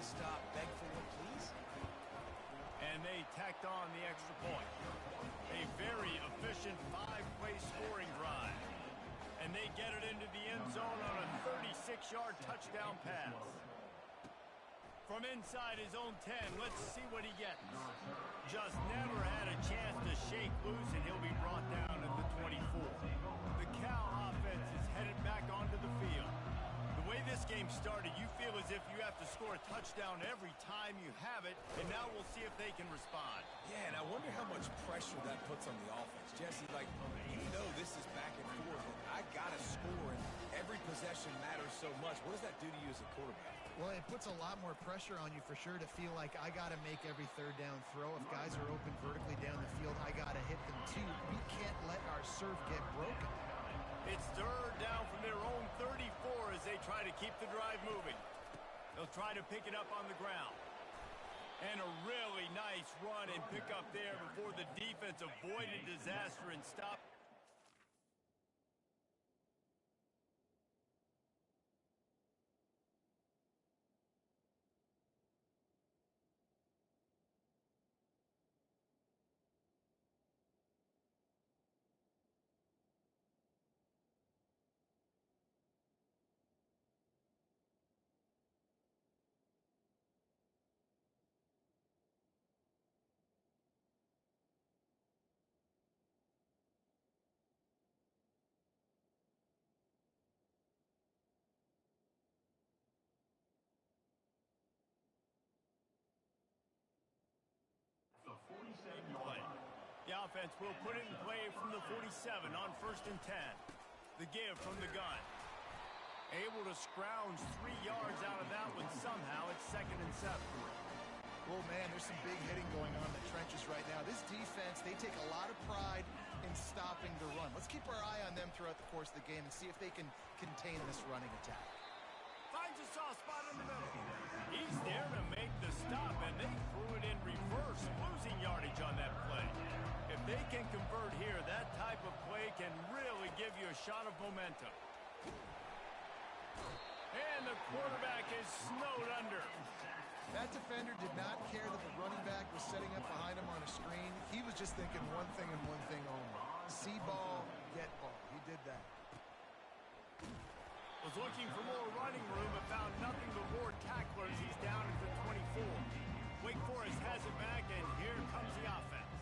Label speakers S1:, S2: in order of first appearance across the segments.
S1: stop, beg for one, please?
S2: And they tacked on the extra point. A very efficient 5-play scoring drive. And they get it into the end zone on a 36-yard touchdown pass. From inside his own 10, let's see what he gets. Just never had a chance to shake loose, and he'll be brought down at the 24. The Cal offense is headed back onto the field. The way this game started, you feel as if you have to score a touchdown every time you have it, and now we'll see if they can respond.
S1: Yeah, and I wonder how much pressure that puts on the offense. Jesse, like, you know this is back and forth, and I got to score, and every possession matters so much. What does that do to you as a quarterback?
S3: Well, it puts a lot more pressure on you for sure to feel like I got to make every third down throw. If guys are open vertically down the field, I got to hit them too. We can't let our serve get broken.
S2: It's third down from their own 34 as they try to keep the drive moving. They'll try to pick it up on the ground. And a really nice run and pick up there before the defense avoided disaster and stopped.
S4: The 47-yard line.
S2: The offense will put it in play from the 47 on 1st and 10. The give from the gun. Able to scrounge 3 yards out of that one somehow. It's 2nd and 7.
S3: Oh, man, there's some big hitting going on in the trenches right now. This defense, they take a lot of pride in stopping the run. Let's keep our eye on them throughout the course of the game and see if they can contain this running attack.
S2: Finds a soft spot in the middle. He's there to make the stop, and they threw it in reverse, losing yardage on that play. If they can convert here, that type of play can really give you a shot of momentum. And the quarterback is snowed under.
S3: That defender did not care that the running back was setting up behind him on a screen. He was just thinking one thing and one thing only. See ball, get ball. He did that.
S2: Was looking for more running room, but found nothing but more tacklers. He's down at the 24. Wake Forest has it back, and here comes the offense.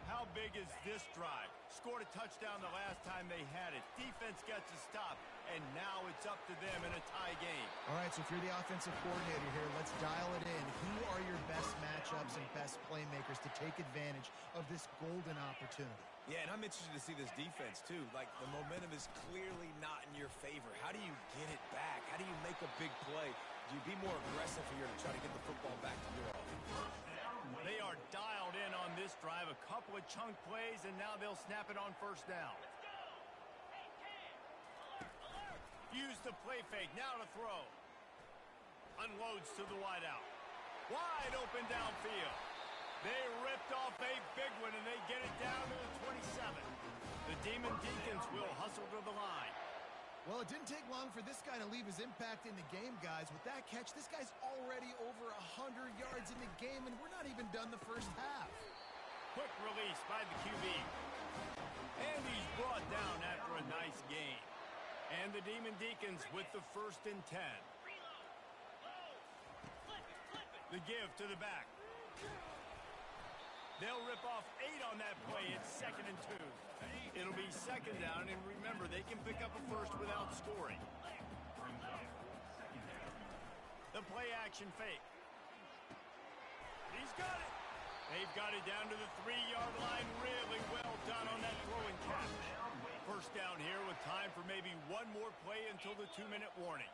S2: How big is this drive? Scored a touchdown the last time they had it. Defense gets a stop, and now it's up to them in a tie game.
S3: All right, so if you're the offensive coordinator here, let's dial it in. Who are your best matchups and best playmakers to take advantage of this golden opportunity?
S1: Yeah, and I'm interested to see this defense, too. Like, the momentum is clearly not in your favor. How do you get it back? How do you make a big play? Do you be more aggressive here to try to get the football back to your offense?
S2: They are dialed in on this drive. A couple of chunk plays, and now they'll snap it on 1st down. Use the play fake. Now to throw. Unloads to the wideout. Wide open downfield. They ripped off a big one, and they get it down to the 27. The Demon Deacons will hustle to the line.
S3: Well, it didn't take long for this guy to leave his impact in the game, guys. With that catch, this guy's already over 100 yards in the game, and we're not even done the first half.
S2: Quick release by the QB. And he's brought down after a nice gain. And the Demon Deacons with the 1st and 10. The give to the back. They'll rip off 8 on that play. It's 2nd and 2. It'll be 2nd down, and remember, they can pick up a first without scoring. The play action fake. He's got it. They've got it down to the 3-yard line. Really well done on that throw and catch. 1st down here with time for maybe one more play until the 2-minute warning.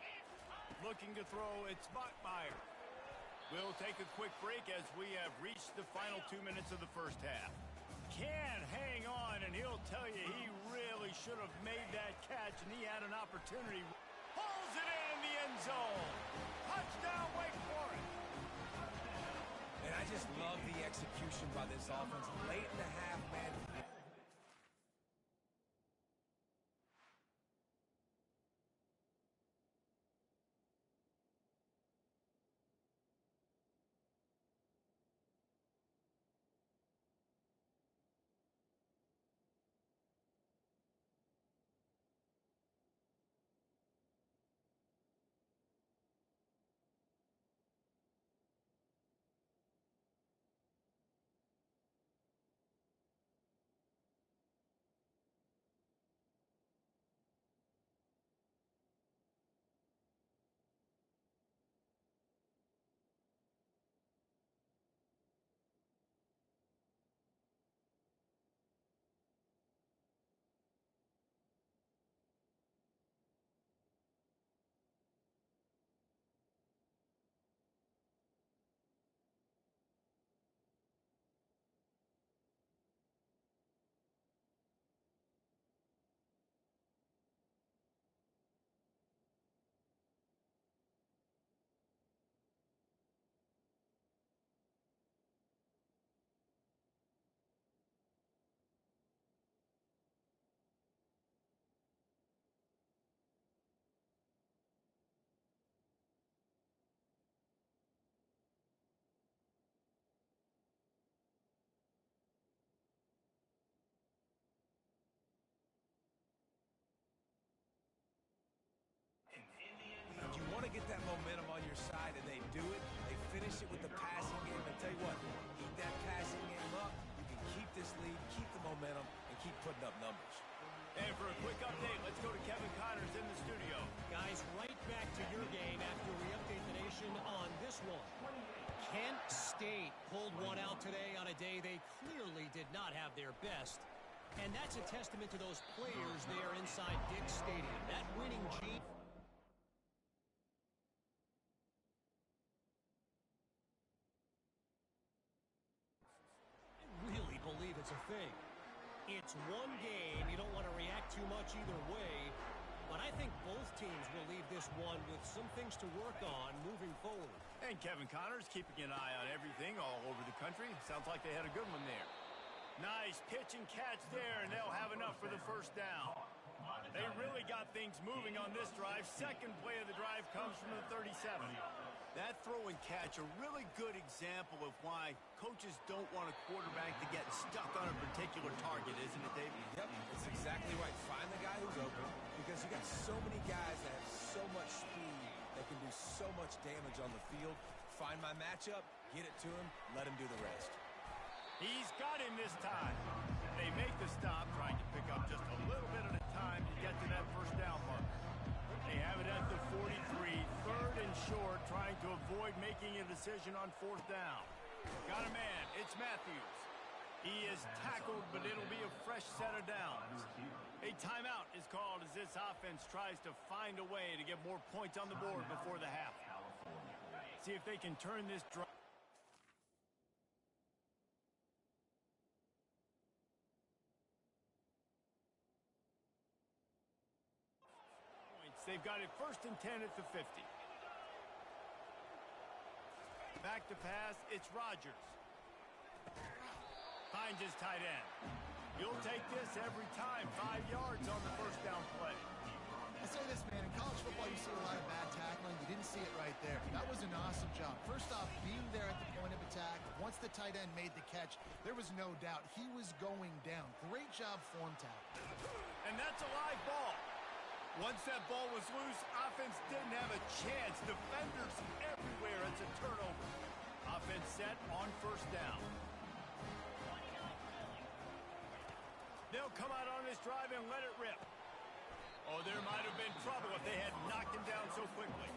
S2: Looking to throw, it's Bachmeier. We'll take a quick break as we have reached the final 2 minutes of the first half. Can hang on, and he'll tell you he really should have made that catch, and he had an opportunity. Pulls it in the end zone. Touchdown, Wake Forest.
S1: And I just love the execution by this offense. Late in the half, man. it with the passing game. And tell you what, keep that passing game up. You can keep this lead, keep the momentum, and keep putting up numbers.
S2: And for a quick update, let's go to Kevin Connors in the studio.
S5: Guys, right back to your game after we update the nation on this one. Kent State pulled one out today on a day they clearly did not have their best. And that's a testament to those players there inside Dick's Stadium. That winning gene. I really believe it's a thing. It's one game. You don't want to react too much either way. But I think both teams will leave this one with some things to work on moving forward.
S2: And Kevin Connors keeping an eye on everything all over the country. Sounds like they had a good one there. Nice pitch and catch there, and they'll have enough for the first down. They really got things moving on this drive. Second play of the drive comes from the 37. That throw and catch, a really good example of why coaches don't want a quarterback to get stuck on a particular target, isn't it, David?
S1: Yep, it's exactly right. Find the guy who's open, because you got so many guys that have so much speed that can do so much damage on the field. Find my matchup, get it to him, let him do the rest.
S2: He's got him this time. They make the stop, trying to pick up just a little bit at a time to get to that first down mark. They have it at the 43, third and short, trying to avoid making a decision on fourth down. Got a man, it's Matthews. He is tackled, but it'll be a fresh set of downs. A timeout is called as this offense tries to find a way to get more points on the board before the half. See if they can turn this drive. They've got it first and 10 at the 50. Back to pass, it's Rodgers. Finds his tight end. You'll take this every time. 5 yards on the first down play.
S3: I'll say this, man. In college football, you see a lot of bad tackling. You didn't see it right there. That was an awesome job. First off, being there at the point of attack. Once the tight end made the catch, there was no doubt he was going down. Great job form tackle.
S2: And that's a live ball. Once that ball was loose, offense didn't have a chance. Defenders everywhere. It's a turnover. Offense set on first down. They'll come out on this drive and let it rip. Oh, there might have been trouble if they had knocked him down so quickly.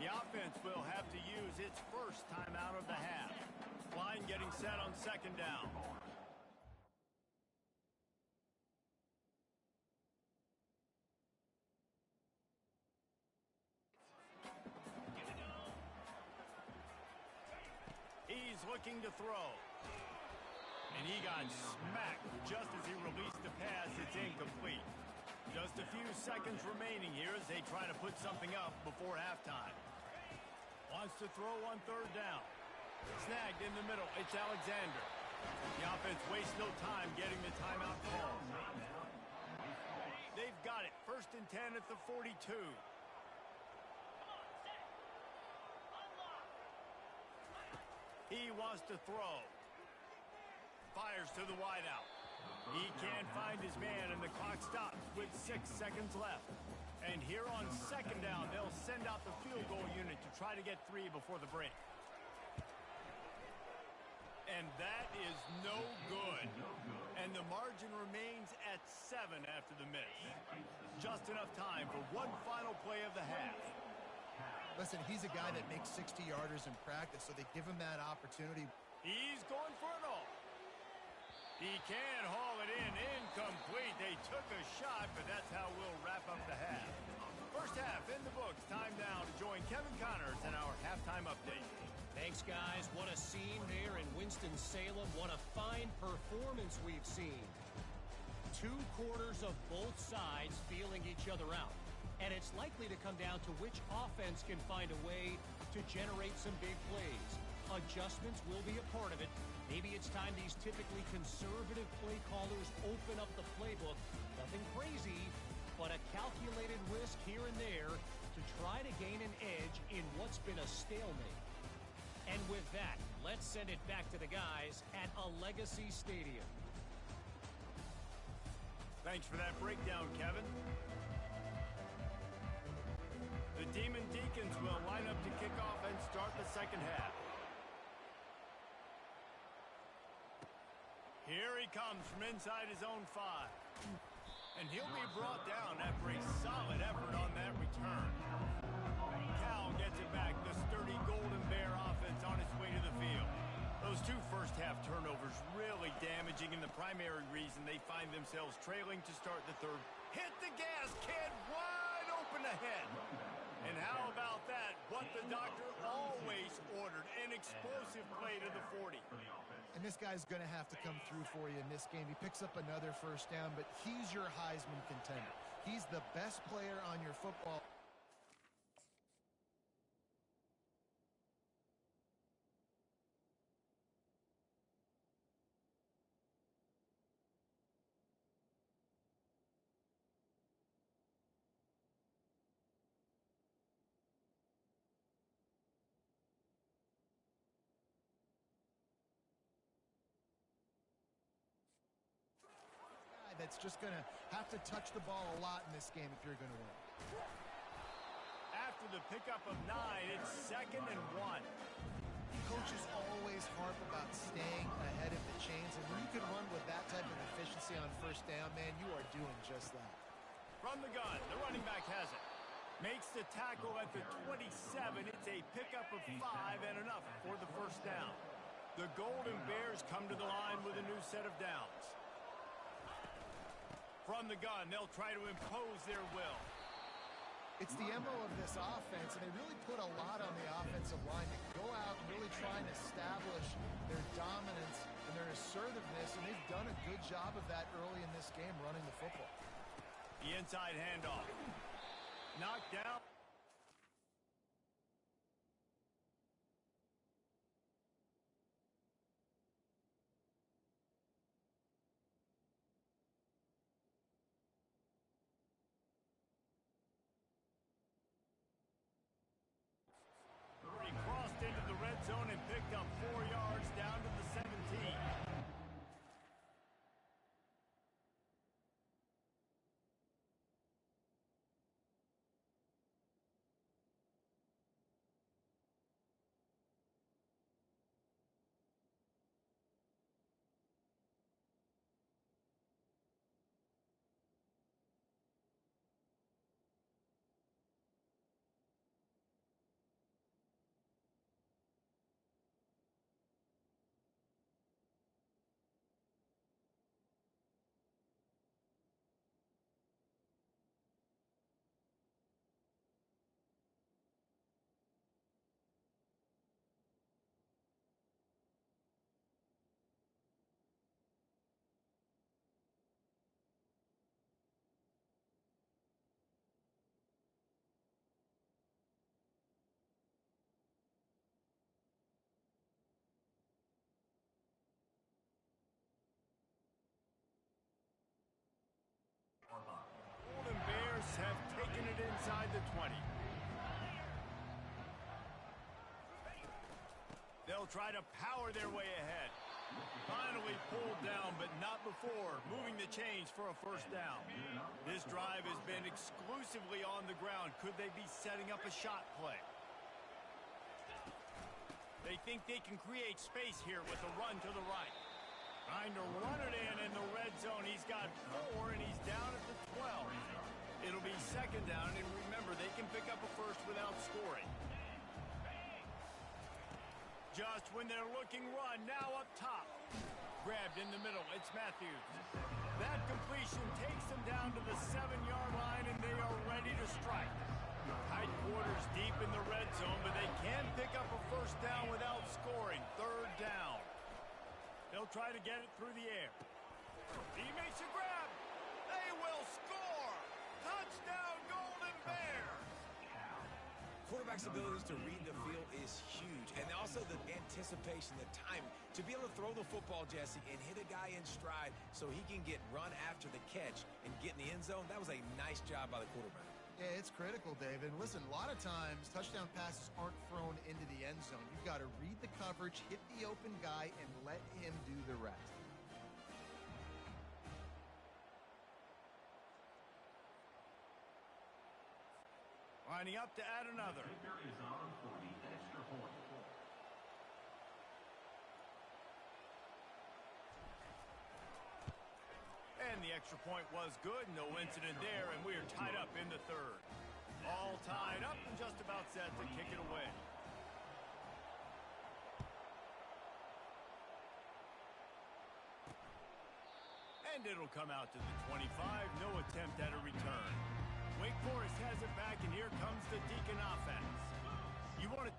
S2: The offense will have to use its first time out of the half. Line getting set on second down. He's looking to throw. And he got smacked just as he released the pass. It's incomplete. Just a few seconds remaining here as they try to put something up before halftime. Wants to throw on third down. Snagged in the middle. It's Alexander. The offense wastes no time getting the timeout call. They've got it. First and 10 at the 42. He wants to throw. Fires to the wideout. He can't find his man, and the clock stops with 6 seconds left. And here on second down, they'll send out the field goal unit to try to get 3 before the break. And that is no good. And the margin remains at 7 after the miss. Just enough time for one final play of the half.
S3: Listen, he's a guy that makes 60-yarders in practice, so they give him that opportunity.
S2: He's going for it all. He can haul it in. Incomplete. They took a shot, but that's how we'll wrap up the half. First half in the books. Time now to join Kevin Connors in our halftime update.
S5: Thanks, guys. What a scene there in Winston-Salem. What a fine performance we've seen. 2 quarters of both sides feeling each other out. And it's likely to come down to which offense can find a way to generate some big plays. Adjustments will be a part of it. Maybe it's time these typically conservative play callers open up the playbook. Nothing crazy, but a calculated risk here and there to try to gain an edge in what's been a stalemate. And with that, let's send it back to the guys at Allegacy Stadium.
S2: Thanks for that breakdown, Kevin. The Demon Deacons will line up to kick off and start the second half. Here he comes from inside his own 5. And he'll be brought down after a solid effort on that return. Cal gets it back. The sturdy Golden Bear offense on its way to the field. Those 2 first-half turnovers really damaging, and the primary reason they find themselves trailing to start the third. Hit the gas, kid! Wide open ahead. And how about that? What the doctor always ordered, an explosive play to the 40.
S3: And this guy's going to have to come through for you in this game. He picks up another first down, but he's your Heisman contender. He's the best player on your football. That's just going to have to touch the ball a lot in this game if you're going to win.
S2: After the pickup of 9, it's 2nd and 1.
S3: Coaches always harp about staying ahead of the chains, and when you can run with that type of efficiency on first down, man, you are doing just that.
S2: From the gun, the running back has it. Makes the tackle at the 27. It's a pickup of 5 and enough for the first down. The Golden Bears come to the line with a new set of downs. From the gun, they'll try to impose their will.
S3: It's the MO of this offense, and they really put a lot on the offensive line to go out and really try and establish their dominance and their assertiveness, and they've done a good job of that early in this game running the football.
S2: The inside handoff. Knocked down. He crossed into the red zone and picked up 4 yards down to the 17. Golden Bears have taken it inside the 20. They'll try to power their way ahead. Finally pulled down, but not before moving the chains for a first down. This drive has been exclusively on the ground. Could they be setting up a shot play? They think they can create space here with a run to the right. Trying to run it in the red zone. He's got 4, and he's down at the 12. It'll be second down, and remember, they can pick up a first without scoring. Just when they're looking run, now up top. Grabbed in the middle, it's Matthews. That completion takes them down to the 7-yard line, and they are ready to strike. Tight quarters deep in the red zone, but they can pick up a first down without scoring. Third down. They'll try to get it through the air. He makes a grab. They will score. Touchdown, Golden Bears.
S1: Quarterback's abilities to read the field is huge, and also the anticipation, the time to be able to throw the football, Jesse, and hit a guy in stride so he can get run after the catch and get in the end zone. That was a nice job by the quarterback.
S3: Yeah, it's critical, David. Listen, a lot of times touchdown passes aren't thrown into the end zone. You've got to read the coverage, hit the open guy, and let him do the rest.
S2: Lining up to add another.
S4: Kicker is on for the extra point.
S2: again, the extra point was good. No incident there, and we are tied up in the third. All tied up and just about set to kick it away. And it'll come out to the 25. No attempt at a return. Wake Forest has it back, and here comes the Deacon offense. You want to...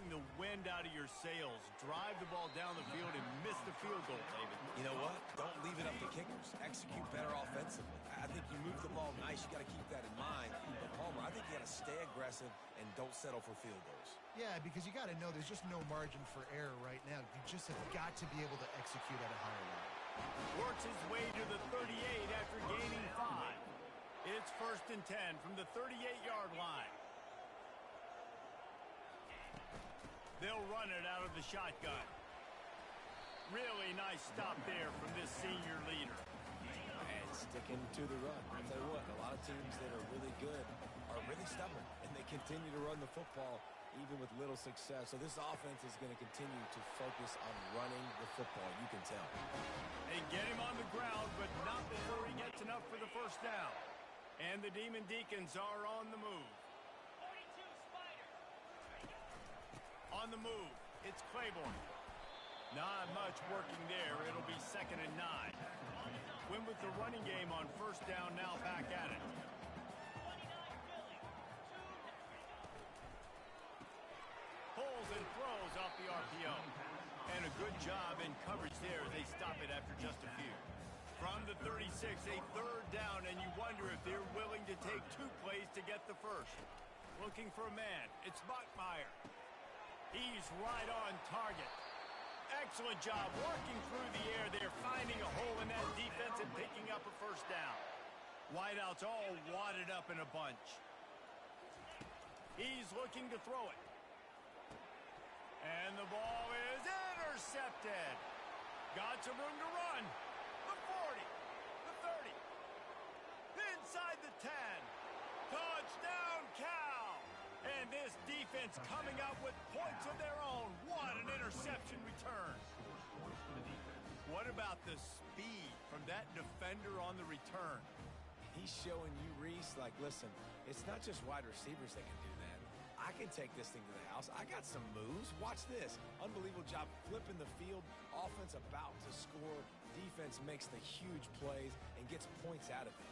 S2: The wind out of your sails. Drive the ball down the field and miss the field goal, David.
S1: You know what? Don't leave it up to kickers. Execute better offensively. I think you move the ball nice. You got to keep that in mind. But Palmer, I think you got to stay aggressive and don't settle for field goals.
S3: Yeah, because you got to know there's just no margin for error right now. You just have got to be able to execute at a higher level.
S2: Works his way to the 38 after gaining 5. It's 1st and 10 from the 38-yard line. They'll run it out of the shotgun. Really nice stop there from this senior leader.
S1: And sticking to the run. I'll tell you what, a lot of teams that are really good are really stubborn, and they continue to run the football even with little success. So this offense is going to continue to focus on running the football, you can tell.
S2: They get him on the ground, but not before he gets enough for the first down. And the Demon Deacons are on the move. On the move, it's Claiborne. Not much working there. It'll be 2nd and 9. Win with the running game on 1st down, now back at it. Pulls and throws off the RPO. And a good job in coverage there as they stop it after just a few. From the 36, a 3rd down, and you wonder if they're willing to take 2 plays to get the first. Looking for a man. It's Bachmeier. He's right on target. Excellent job working through the air there, finding a hole in that defense and picking up a first down. Wideouts all wadded up in a bunch. He's looking to throw it. And the ball is intercepted. Got some room to run. The 40, the 30, inside the 10. Touchdown, Cal. And this defense coming up with points of their own. What an interception return. What about the speed from that defender on the return?
S1: He's showing you, Reese, like, listen, it's not just wide receivers that can do that. I I can take this thing to the house. I got some moves. Watch this. Unbelievable job flipping the field. Offense about to score. Defense makes the huge plays and gets points out of it.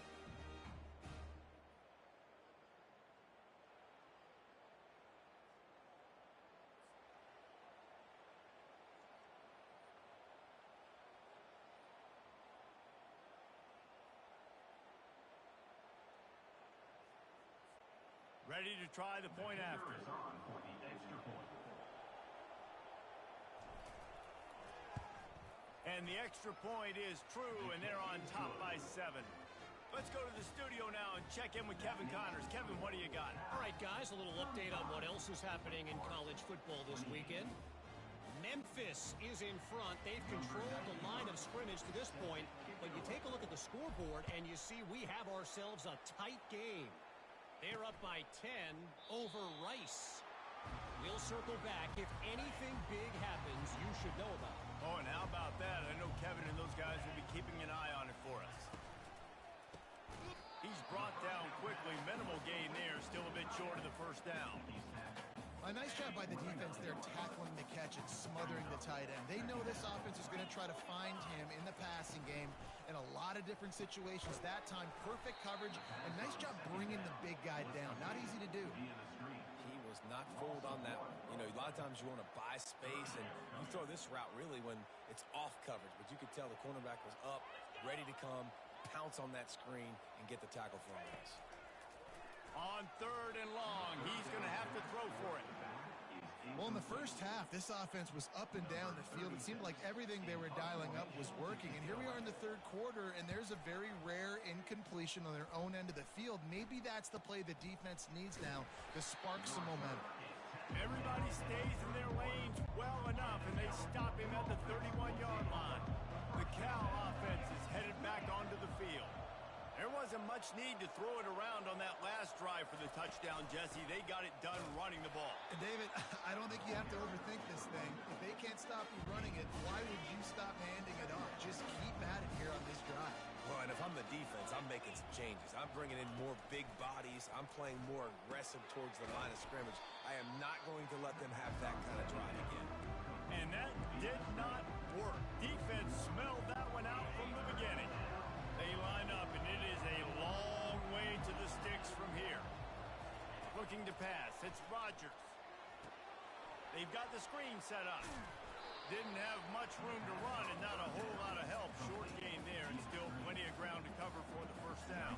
S2: Ready to try the point after.
S4: On for the extra point.
S2: And the extra point is true, and they're on top by 7. Let's go to the studio now and check in with Kevin Connors. Kevin, what do you got?
S5: All right, guys, a little update on what else is happening in college football this weekend. Memphis is in front. They've controlled the line of scrimmage to this point, but you take a look at the scoreboard, and you see we have ourselves a tight game. They're up by 10 over Rice. We'll circle back. If anything big happens, you should know about it.
S2: Oh, and how about that? I know Kevin and those guys will be keeping an eye on it for us. He's brought down quickly. Minimal gain there. Still a bit short of the first down.
S3: A nice job by the defense there tackling the catch and smothering the tight end. They know this offense is going to try to find him in the passing game in a lot of different situations. That time, perfect coverage, and nice job bringing the big guy down. Not easy to do.
S1: He was not fooled on that one. You know, a lot of times you want to buy space, and you throw this route really when it's off coverage. But you could tell the cornerback was up, ready to come, pounce on that screen, and get the tackle for him.
S2: On 3rd and long, he's going to have to throw for it.
S3: Well, in the first half, this offense was up and down the field. It seemed like everything they were dialing up was working. And here we are in the 3rd quarter, and there's a very rare incompletion on their own end of the field. Maybe that's the play the defense needs now to spark some momentum.
S2: Everybody stays in their lanes well enough, and they stop him at the 31-yard line. The Cal offense is headed back onto the field. There wasn't much need to throw it around on that last drive for the touchdown, Jesse. They got it done running the ball.
S3: David, I don't think you have to overthink this thing. If they can't stop you running it, why would you stop handing it off? Just keep at it here on this drive.
S1: Well, and if I'm the defense, I'm making some changes. I'm bringing in more big bodies. I'm playing more aggressive towards the line of scrimmage. I am not going to let them have that kind of drive again.
S2: And that did not work. Defense smelled that one out from the beginning. They line up, and it is a long way to the sticks from here. Looking to pass. It's Rodgers. They've got the screen set up. Didn't have much room to run and not a whole lot of help. Short gain there and still plenty of ground to cover for the first down.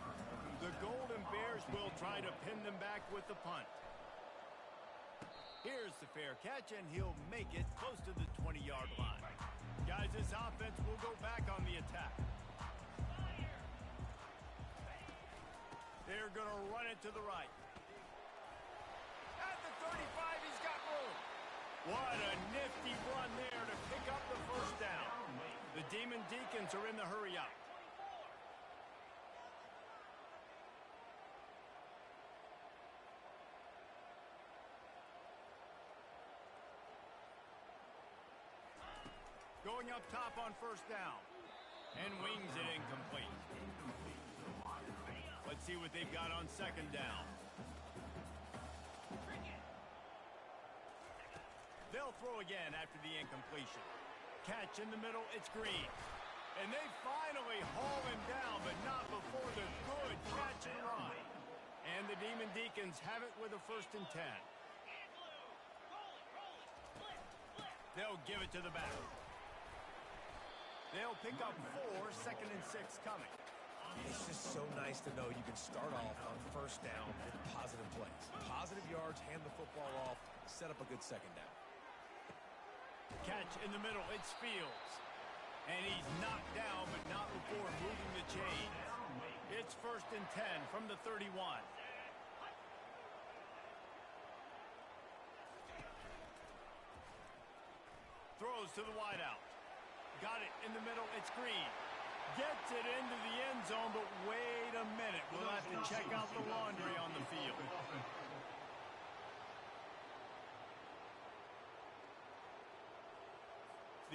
S2: The Golden Bears will try to pin them back with the punt. Here's the fair catch, and he'll make it close to the 20-yard line. Guys, this offense will go back on the attack. They're going to run it to the right. At the 35, he's got room. What a nifty run there to pick up the first down. The Demon Deacons are in the hurry up. Going up top on first down. And wings it incomplete. Let's see what they've got on second down. They'll throw again after the incompletion. Catch in the middle, it's Green. And they finally haul him down, but not before the good catch and run. And the Demon Deacons have it with a 1st and 10. They'll give it to the back. They'll pick up 4, 2nd and 6 coming.
S1: It's just so nice to know you can start off on first down with positive plays. Positive yards, hand the football off, set up a good second down.
S2: Catch in the middle, it's Fields. And he's knocked down, but not before moving the chains. It's 1st and 10 from the 31. Throws to the wideout. Got it in the middle, it's Green. Gets it into the end zone, but wait a minute. We'll have to check out the laundry on the field.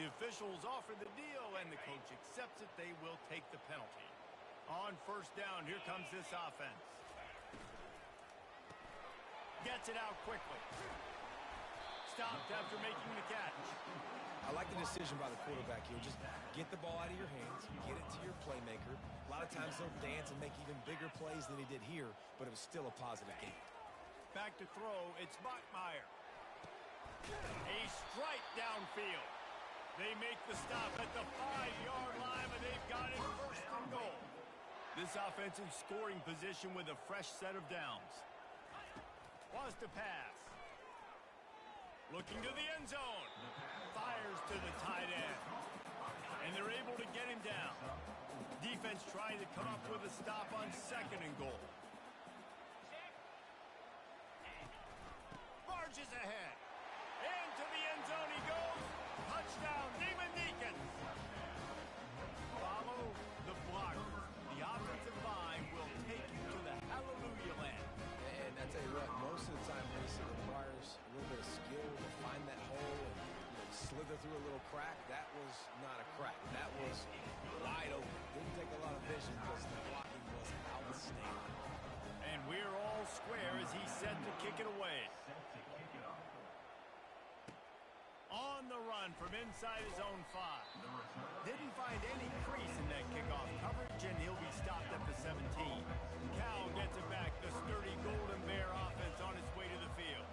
S2: The officials offer the deal, and the coach accepts it. They will take the penalty. On first down, here comes this offense. gets it out quickly. Stopped after making the catch.
S1: I like the decision by the quarterback here. Just get the ball out of your hands, get it to your playmaker. A lot of times he'll dance and make even bigger plays than he did here, but it was still a positive game.
S2: Back to throw, it's Bachmeier. A strike downfield. They make the stop at the 5-yard line, and they've got it first and goal. This offensive scoring position with a fresh set of downs. Wants to pass. Looking to the end zone. Fires to the tight end. And they're able to get him down. Defense trying to come up with a stop on second and goal. Barges ahead. Into the end zone he goes. Touchdown, Demon Deacons. Follow the blocker. The offensive line will take you to the hallelujah land.
S1: And I tell you what, most of the time, Mason, it requires a little bit of skill to find that hole and slither through a little crack. That was not a crack. That was wide open. Didn't take a lot of vision because the blocking was outstanding.
S2: And we're all square as he's set to kick it away. On the run from inside his own 5. Didn't find any crease in that kickoff coverage, and he'll be stopped at the 17. Cal gets it back. The sturdy Golden Bear offense on its way to the field.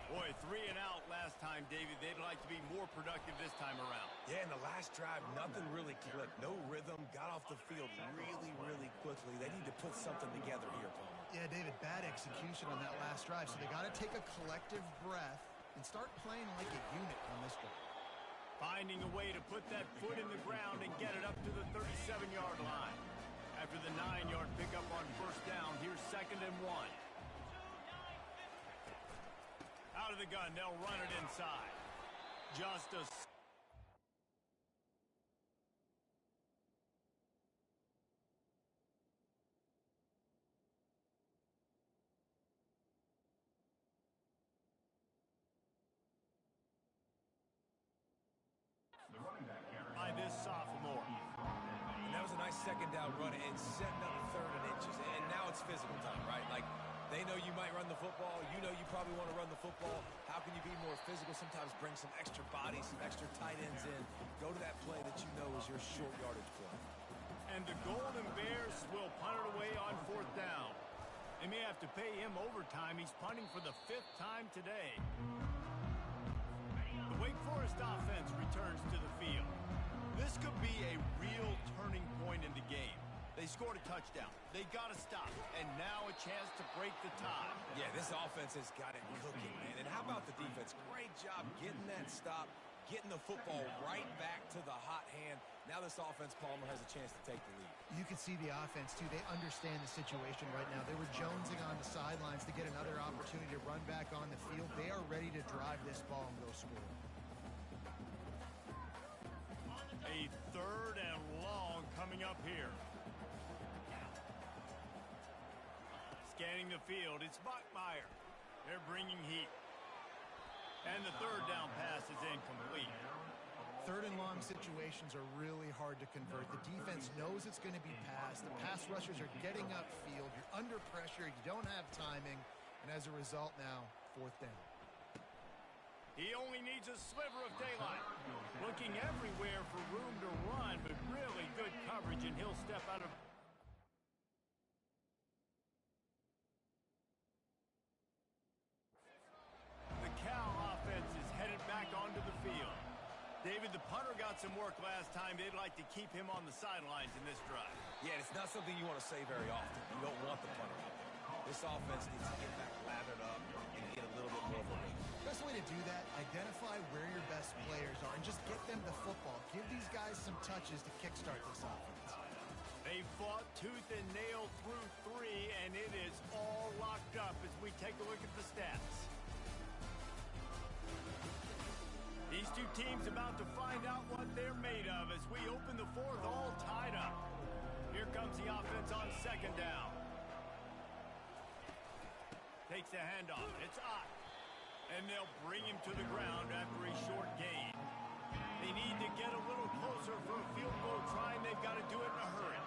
S2: Boy, 3 and out last time, David. They'd like to be more productive this time around.
S1: Yeah, in the last drive, nothing really clicked. No rhythm. Got off the field really, really quickly. They need to put something together here, Palmer.
S3: Yeah, David, bad execution on that last drive, so they got to take a collective breath and start playing like a unit on this one.
S2: Finding a way to put that foot in the ground and get it up to the 37-yard line. After the 9-yard pickup on first down, here's 2nd and 1. Out of the gun, they'll run it inside. Just a... by this sophomore.
S1: And that was a nice second down run and setting up 3rd and inches. And now it's physical time, right? Like, they know you might run the football. You know you probably want to run the football. How can you be more physical? Sometimes bring some extra bodies, some extra tight ends in. Go to that play that you know is your short yardage play.
S2: And the Golden Bears will punt it away on 4th down. They may have to pay him overtime. He's punting for the 5th time today. The Wake Forest offense returns to the field. This could be a real turning point in the game. They scored a touchdown. They got to stop. And now a chance to break the tie.
S1: Yeah, this offense has got it cooking, man. And how about the defense? Great job getting that stop, getting the football right back to the hot hand. Now this offense, Palmer, has a chance to take the lead.
S3: You can see the offense, too. They understand the situation right now. They were jonesing on the sidelines to get another opportunity to run back on the field. They are ready to drive this ball and go score.
S2: A 3rd and long coming up here. Scanning the field, it's Bachmeier. They're bringing heat. And the 3rd down pass is incomplete.
S3: 3rd and long situations are really hard to convert. The defense knows it's going to be passed. The pass rushers are getting upfield. You're under pressure. You don't have timing. And as a result now, 4th down.
S2: He only needs a sliver of daylight. Looking everywhere for room to run, but really good coverage, and he'll step out of... The Cal offense is headed back onto the field. David, the punter got some work last time. They'd like to keep him on the sidelines in this drive.
S1: Yeah, it's not something you want to say very often. You don't want the punter out there. This offense needs to get back lathered up and get a little bit more of a rhythm.
S3: Best way to do that, identify where your best players are and just get them the football. Give these guys some touches to kickstart this offense.
S2: They fought tooth and nail through 3, and it is all locked up as we take a look at the stats. These two teams about to find out what they're made of as we open the 4th all tied up. Here comes the offense on 2nd down. Takes the handoff. It's Ott. And they'll bring him to the ground after a short gain. They need to get a little closer for a field goal try, and they've got to do it in a hurry.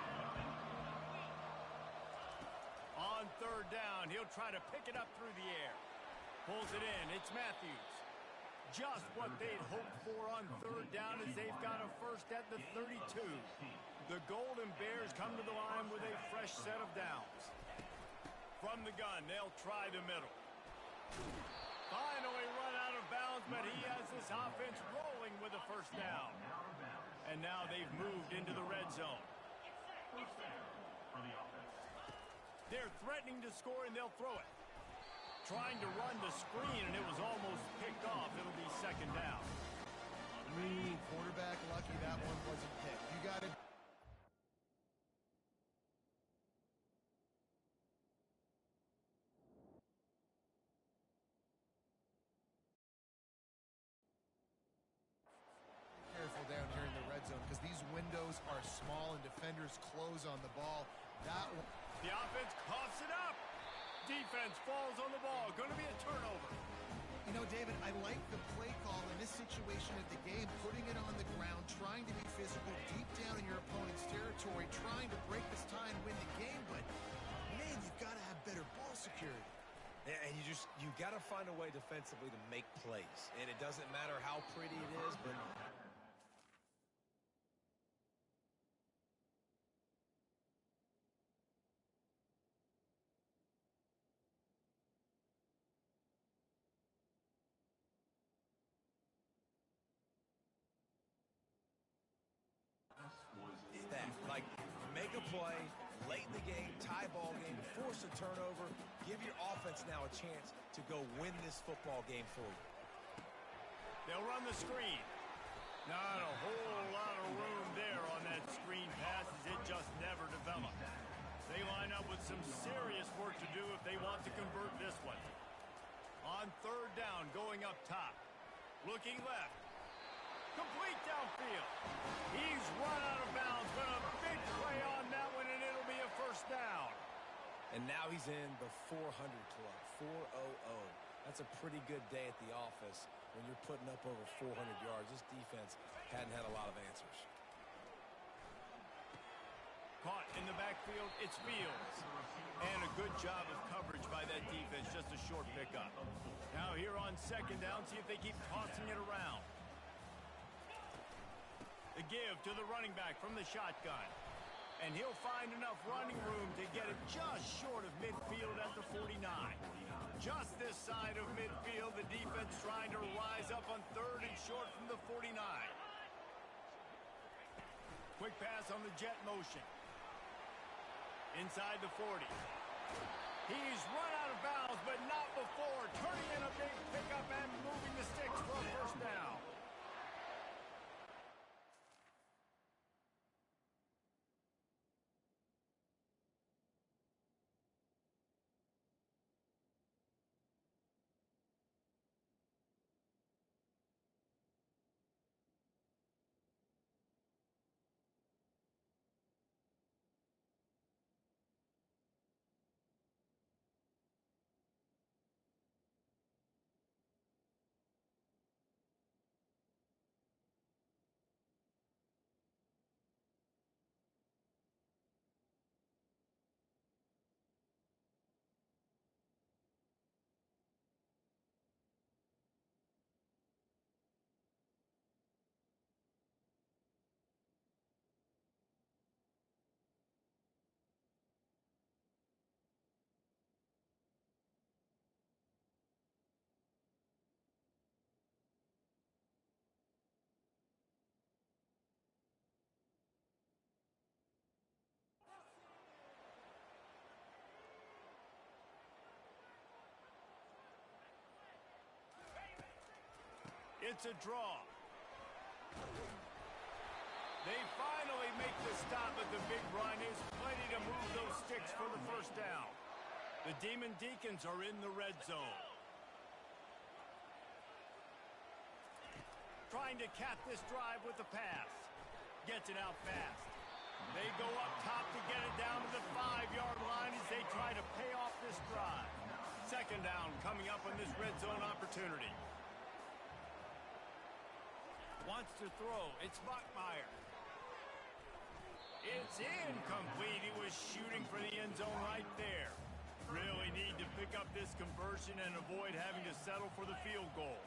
S2: On 3rd down, he'll try to pick it up through the air. Pulls it in. It's Matthews. Just what they'd hoped for on third down as they've got a first at the 32. The Golden Bears come to the line with a fresh set of downs. From the gun, they'll try the middle. Finally run out of bounds, but he has this offense rolling with a first down. And now they've moved into the red zone. They're threatening to score, and they'll throw it. Trying to run the screen, and it was almost picked off. It'll be second down.
S3: Quarterback lucky that one wasn't picked. You got to... careful down here in the red zone because these windows are small and defenders close on the ball. That one...
S2: The offense coughs it up. Defense falls on the ball. Going to be a turnover.
S3: You know, David, I like the play call in this situation of the game, putting it on the ground, trying to be physical deep down in your opponent's territory, trying to break this tie and win the game, but, man, you've got to have better ball security.
S1: Yeah, and you got to find a way defensively to make plays. And it doesn't matter how pretty it is, but... that. Like, make a play, late in the game, tie ball game, force a turnover, give your offense now a chance to go win this football game for you.
S2: They'll run the screen. Not a whole lot of room there on that screen pass as it just never developed. They line up with some serious work to do if they want to convert this one. On third down, going up top. Looking left. Complete downfield. He's run out of bounds, but a big play on that one, and it'll be a first down.
S1: And now he's in the 400 club, 400. That's a pretty good day at the office when you're putting up over 400 yards. This defense hadn't had a lot of answers.
S2: Caught in the backfield, it's Fields. And a good job of coverage by that defense, just a short pickup. Now here on second down, see if they keep tossing it around. The give to the running back from the shotgun. And he'll find enough running room to get it just short of midfield at the 49. Just this side of midfield, the defense trying to rise up on third and short from the 49. Quick pass on the jet motion. Inside the 40. He's run out of bounds, but not before. Turning in a big pickup and moving the sticks for a first down. It's a draw. They finally make the stop at the big run. Is plenty to move those sticks for the first down. The Demon Deacons are in the red zone. Trying to cap this drive with the pass. Gets it out fast. They go up top to get it down to the 5-yard line as they try to pay off this drive. Second down coming up on this red zone opportunity. Wants to throw. It's Bachmeier. It's incomplete. He was shooting for the end zone right there. Really need to pick pick up this conversion and avoid having to settle for the field goal.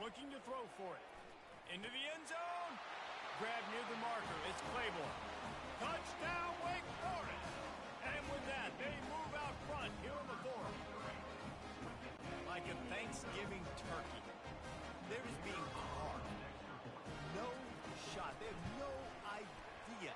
S2: Looking to throw for it. Into the end zone. Grab near the marker. It's Claiborne. Touchdown, Wake Forest. And with that, they move out front here on the fourth. Like a Thanksgiving turkey. They're just being carved. No shot. They have no idea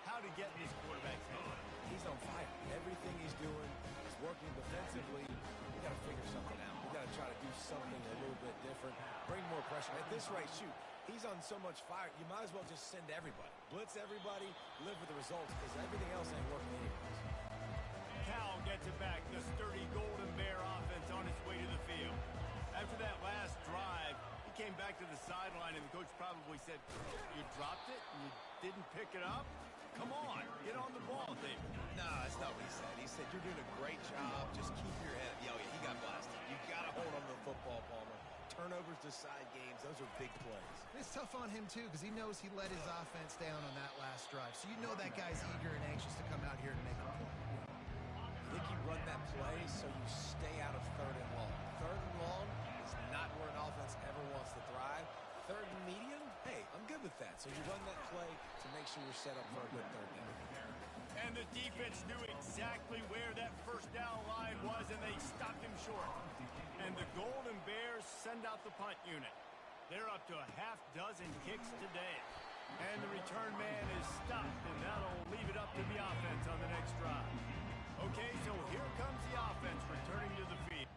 S2: how to get in this quarterback's hand.
S1: He's on fire. Everything he's doing is working defensively. We got to figure something out. We got to try to do something a little bit different. Bring more pressure. At this rate, shoot, he's on so much fire, you might as well just send everybody. Blitz everybody, live with the results, because everything else ain't working anyways.
S2: Cal gets it back. The sturdy Golden Bear offense on its way to the field. After that last drive, he came back to the sideline, and the coach probably said, you dropped it and you didn't pick it up? Come on, get on the ball, David.
S1: No, that's not what he said. He said, you're doing a great job. Just keep your head up. Yo, yeah, he got blasted. You got to hold on to the football, Palmer. Turnovers decide games. Those are big plays.
S3: It's tough on him, too, because he knows he let his offense down on that last drive. So you know that guy's eager and anxious to come out here and make a play.
S1: I think you run that play so you stay out of third and long. Third and long is not where an offense ever wants to thrive. Third and medium, hey, I'm good with that. So you run that play to make sure you're set up for a good third down.
S2: And the defense knew exactly where that first down line was, and they stopped him short. And the Golden Bears send out the punt unit. They're up to a half dozen kicks today. And the return man is stopped, and that'll leave it up to the offense on the next drive. Okay, so here comes the offense returning to the field.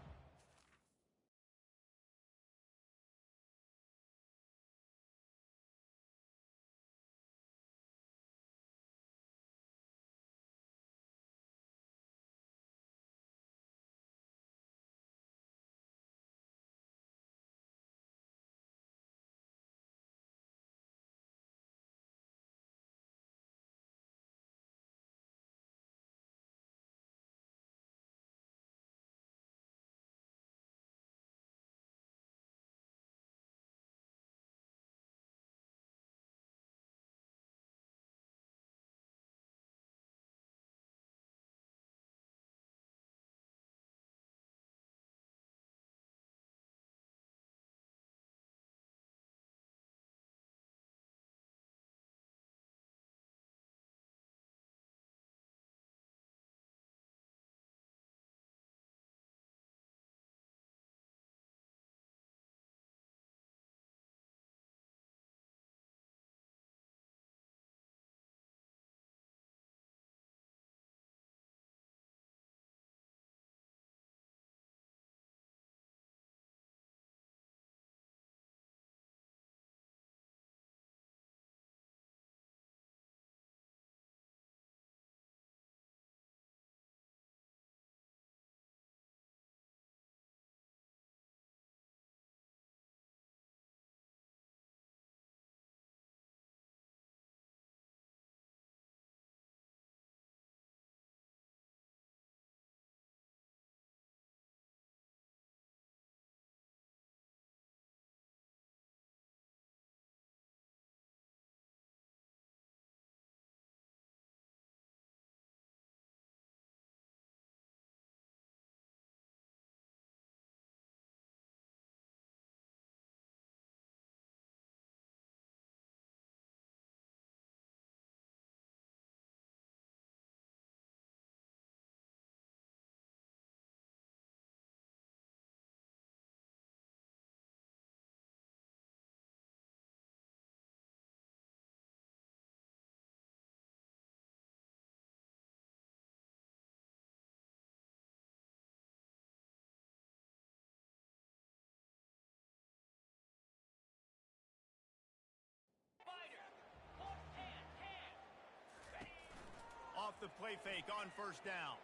S2: Off the play fake on first down.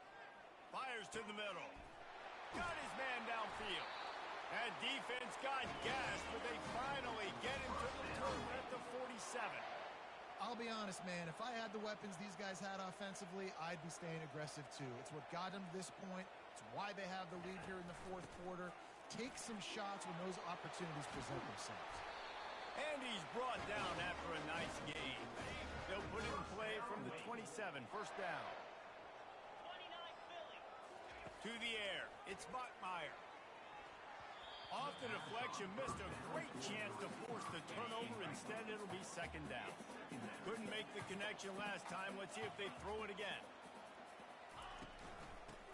S2: Fires to the middle. Got his man downfield. That defense got gassed, but they finally get him to the turn at the 47.
S3: I'll be honest, man. If I had the weapons these guys had offensively, I'd be staying aggressive too. It's what got them to this point. It's why they have the lead here in the fourth quarter. Take some shots when those opportunities present themselves.
S2: And he's brought down after a nice game. They'll put it in play from the 27, first down. To the air. It's Buckmeyer. Off the deflection, missed a great chance to force the turnover. Instead, it'll be second down. Couldn't make the connection last time. Let's see if they throw it again.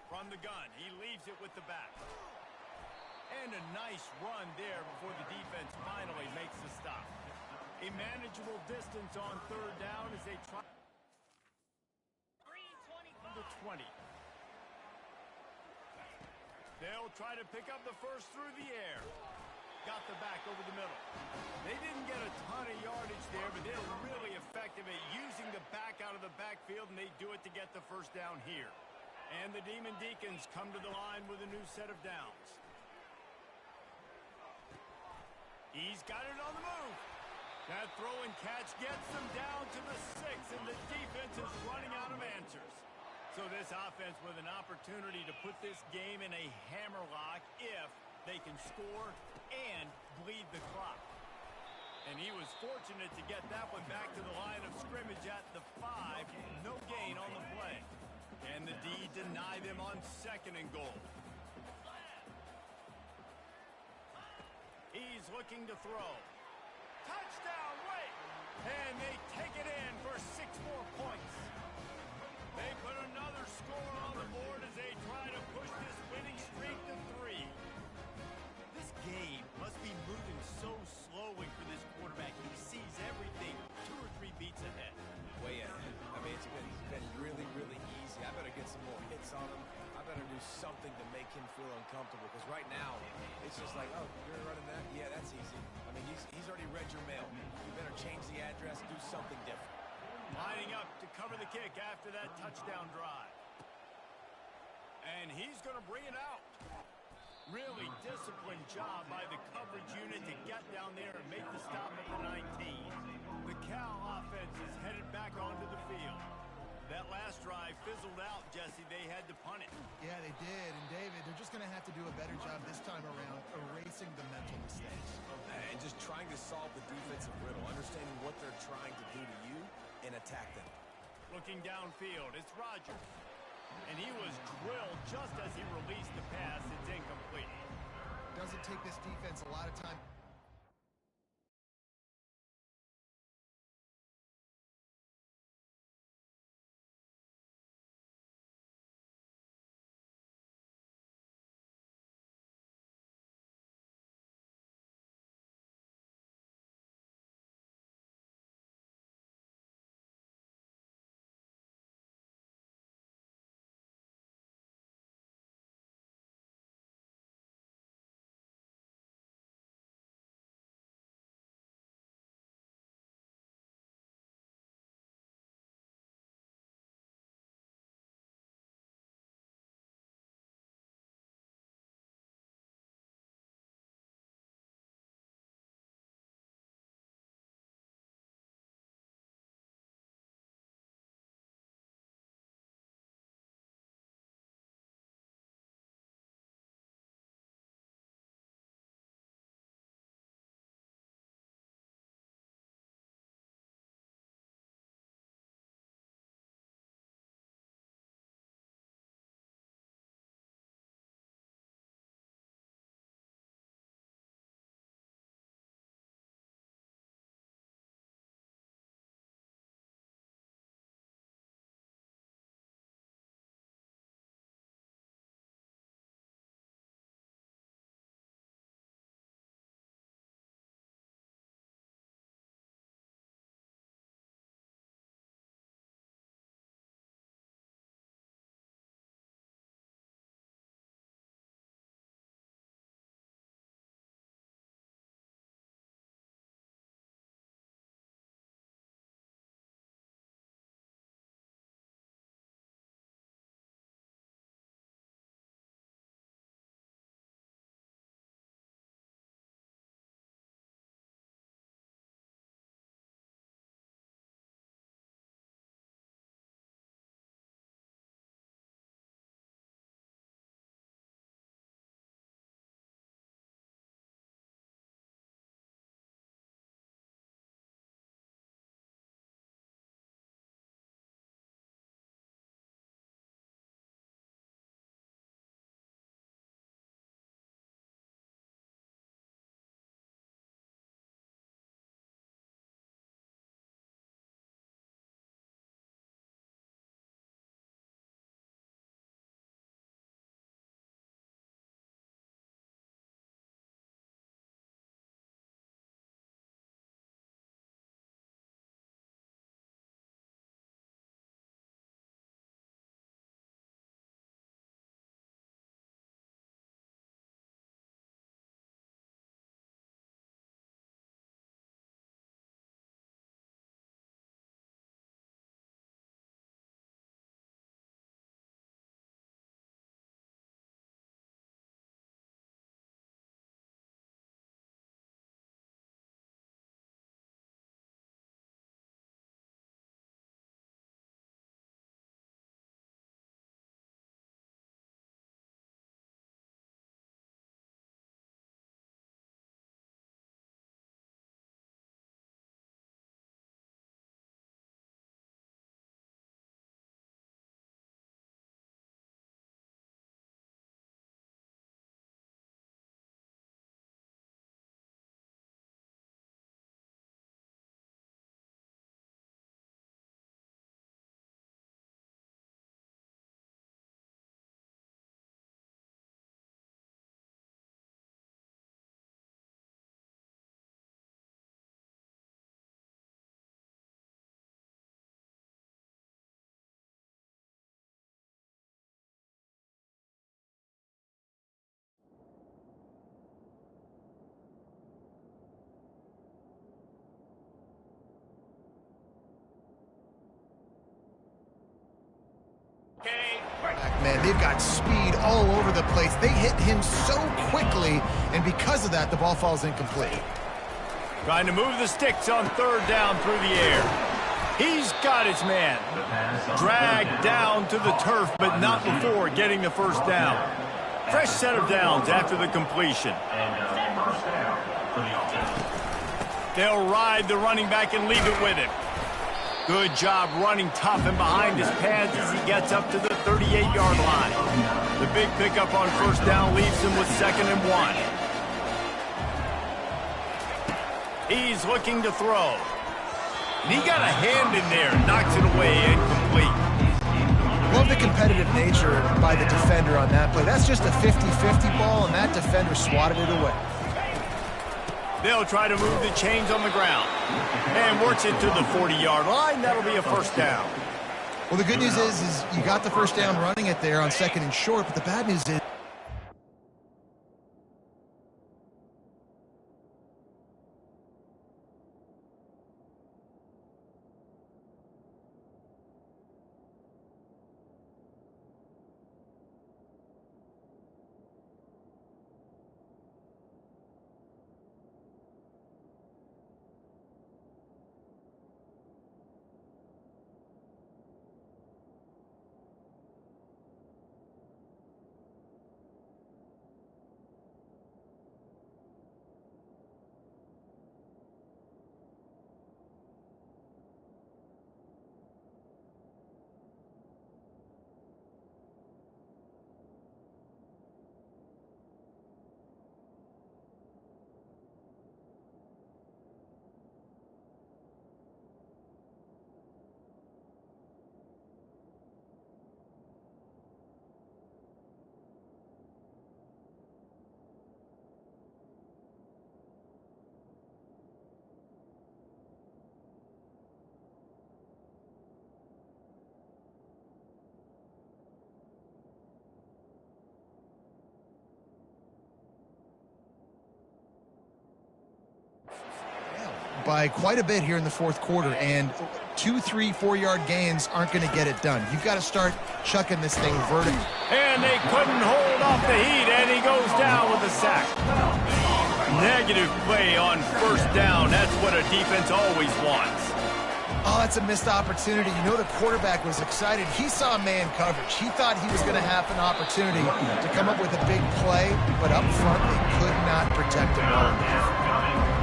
S2: From the gun, he leaves it with the back. And a nice run there before the defense finally makes the stop. A manageable distance on third down as they try the 20. They'll try to pick up the first through the air. Got the back over the middle. They didn't get a ton of yardage there, but they're really effective at using the back out of the backfield, and they do it to get the first down here. And the Demon Deacons come to the line with a new set of downs. He's got it on the move. That throw and catch gets them down to the 6, and the defense is running out of answers. So this offense with an opportunity to put this game in a hammerlock if they can score and bleed the clock. And he was fortunate to get that one back to the line of scrimmage at the 5. No gain on the play. And the D deny them on 2nd and goal. He's looking to throw. Touchdown, Wake! And they take it in for 6 more points. They put another score on the board as they try to push this winning streak to 3. This game must be moving so slowly for this quarterback. He sees everything 2 or 3 beats ahead.
S1: Way ahead. I mean, it's been really, really easy. I better get some more hits on him. I better do something to make him feel uncomfortable, because right now, it's just like, oh, you're running that? Yeah, that's easy. I mean, he's already read your mail. You better change the address, do something different.
S2: Lining up to cover the kick after that touchdown drive. And he's going to bring it out. Really disciplined job by the coverage unit to get down there and make the stop at the 19. The Cal offense is headed back onto the field. That last drive fizzled out, Jesse. They had to punt it.
S3: Yeah, they did. And, David, they're just going to have to do a better job this time around erasing the mental mistakes.
S1: And just trying to solve the defensive riddle, understanding what they're trying to do to you and attack them.
S2: Looking downfield, it's Rodgers. And he was drilled just as he released the pass. It's incomplete.
S3: Doesn't take this defense a lot of time. man. They've got speed all over the place. They hit him so quickly, and because of that, the ball falls incomplete.
S2: Trying to move the sticks on third down through the air. He's got his man. Dragged down to the turf, but not before getting the first down. Fresh set of downs after the completion. They'll ride the running back and leave it with him. Good job running tough and behind his pads as he gets up to the 38-yard line. The big pickup on first down leaves him with 2nd and 1. He's looking to throw. And he got a hand in there, knocks it away, incomplete.
S3: Love the competitive nature by the defender on that play. That's just a 50-50 ball, and that defender swatted it away.
S2: They'll try to move the chains on the ground. And works it to the 40-yard line. That'll be a first down.
S3: Well, the good news is you got the first down running it there on 2nd and short, but the bad news is by quite a bit here in the fourth quarter, and 2, 3, 4-yard gains aren't going to get it done. You've got to start chucking this thing vertically.
S2: And they couldn't hold off the heat, and he goes down with a sack. Negative play on first down. That's what a defense always wants.
S3: Oh, that's a missed opportunity. You know the quarterback was excited. He saw man coverage. He thought he was going to have an opportunity to come up with a big play, but up front they could not protect him well enough.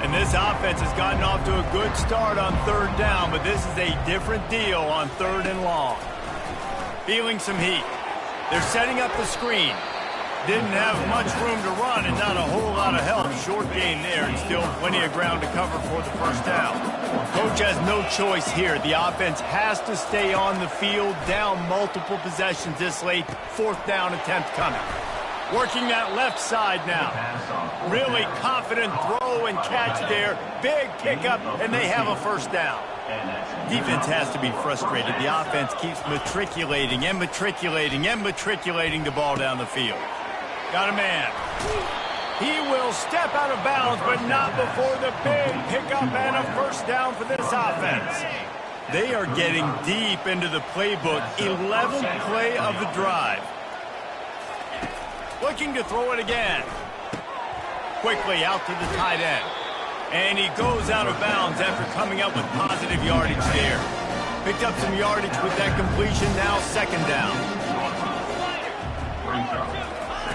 S2: And this offense has gotten off to a good start on third down, but this is a different deal on 3rd and long. Feeling some heat. They're setting up the screen. Didn't have much room to run and not a whole lot of help. Short gain there and still plenty of ground to cover for the first down. Coach has no choice here. The offense has to stay on the field, down multiple possessions this late. 4th down attempt coming. Working that left side now. Really confident throw and catch there. Big pickup, and they have a first down. Defense has to be frustrated. The offense keeps matriculating and matriculating and matriculating the ball down the field. Got a man. He will step out of bounds, but not before the big pickup and a first down for this offense. They are getting deep into the playbook. 11th play of the drive. Looking to throw it again. Quickly out to the tight end. And he goes out of bounds after coming up with positive yardage there. Picked up some yardage with that completion, now 2nd down.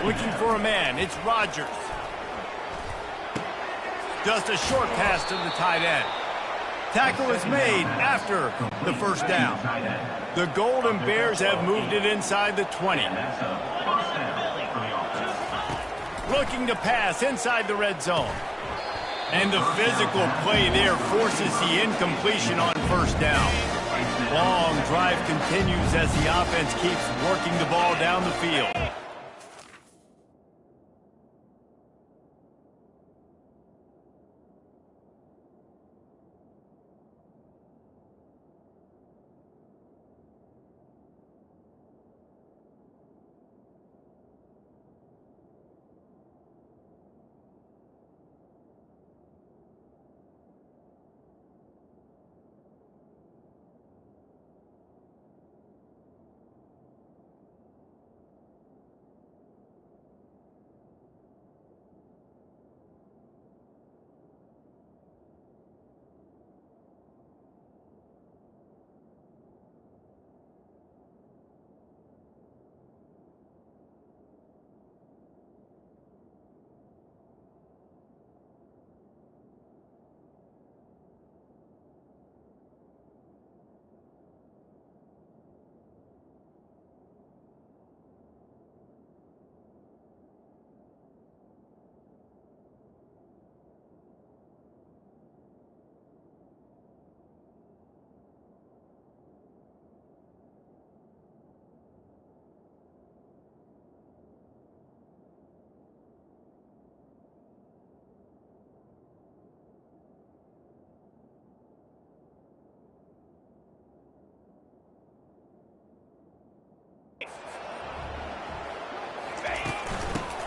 S2: Looking for a man, it's Rodgers. Just a short pass to the tight end. Tackle is made after the first down. The Golden Bears have moved it inside the 20. Looking to pass inside the red zone. And the physical play there forces the incompletion on first down. Long drive continues as the offense keeps working the ball down the field.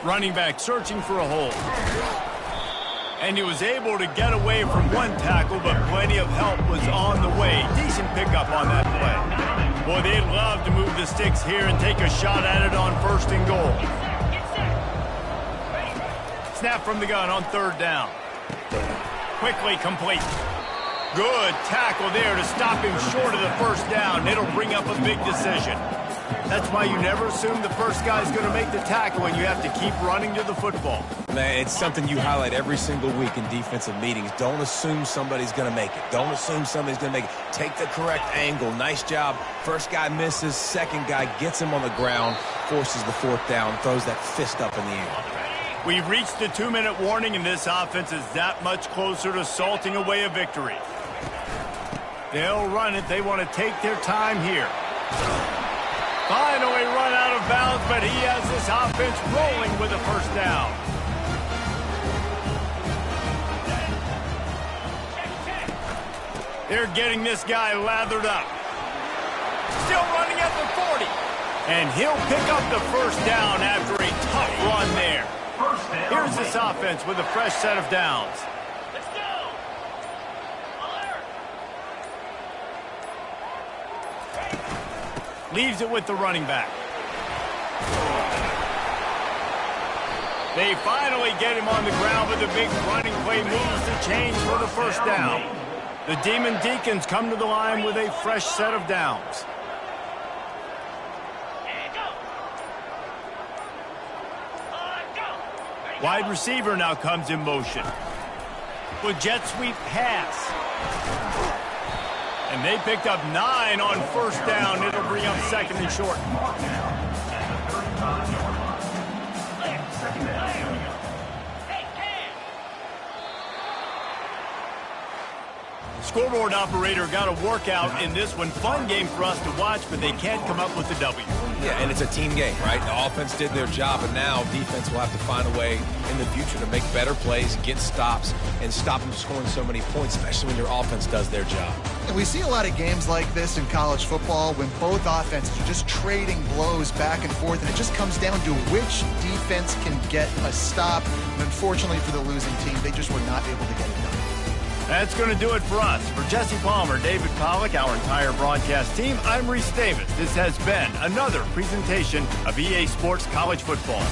S2: Running back searching for a hole. And he was able to get away from one tackle, but plenty of help was on the way. Decent pickup on that play. Boy, they'd love to move the sticks here and take a shot at it on 1st and goal. Snap from the gun on 3rd down. Quickly complete. Good tackle there to stop him short of the 1st down. It'll bring up a big decision. That's why you never assume the first guy's going to make the tackle, and you have to keep running to the football.
S1: Man, it's something you highlight every single week in defensive meetings. Don't assume somebody's going to make it. Don't assume somebody's going to make it. Take the correct angle. Nice job. First guy misses. Second guy gets him on the ground, forces the 4th down, throws that fist up in the air.
S2: We've reached the 2-minute warning, and this offense is that much closer to salting away a victory. They'll run it. They want to take their time here. Finally run out of bounds, but he has this offense rolling with a 1st down. They're getting this guy lathered up. Still running at the 40. And he'll pick up the 1st down after a tough run there. Here's this offense with a fresh set of downs. Leaves it with the running back. They finally get him on the ground, but the big running play moves the chains for the 1st down. The Demon Deacons come to the line with a fresh set of downs. Wide receiver now comes in motion. With jet sweep pass. And they picked up 9 on 1st down. It'll bring up 2nd and short. Scoreboard operator got a workout in this one. Fun game for us to watch, but they can't come up with the W.
S1: Yeah, and it's a team game, right? The offense did their job, and now defense will have to find a way in the future to make better plays, get stops, and stop them scoring so many points, especially when your offense does their job.
S3: And we see a lot of games like this in college football when both offenses are just trading blows back and forth, and it just comes down to which defense can get a stop. And unfortunately for the losing team, they just were not able to get it done.
S2: That's going to do it for us. For Jesse Palmer, David Pollack, our entire broadcast team, I'm Reese Davis. This has been another presentation of EA Sports College Football.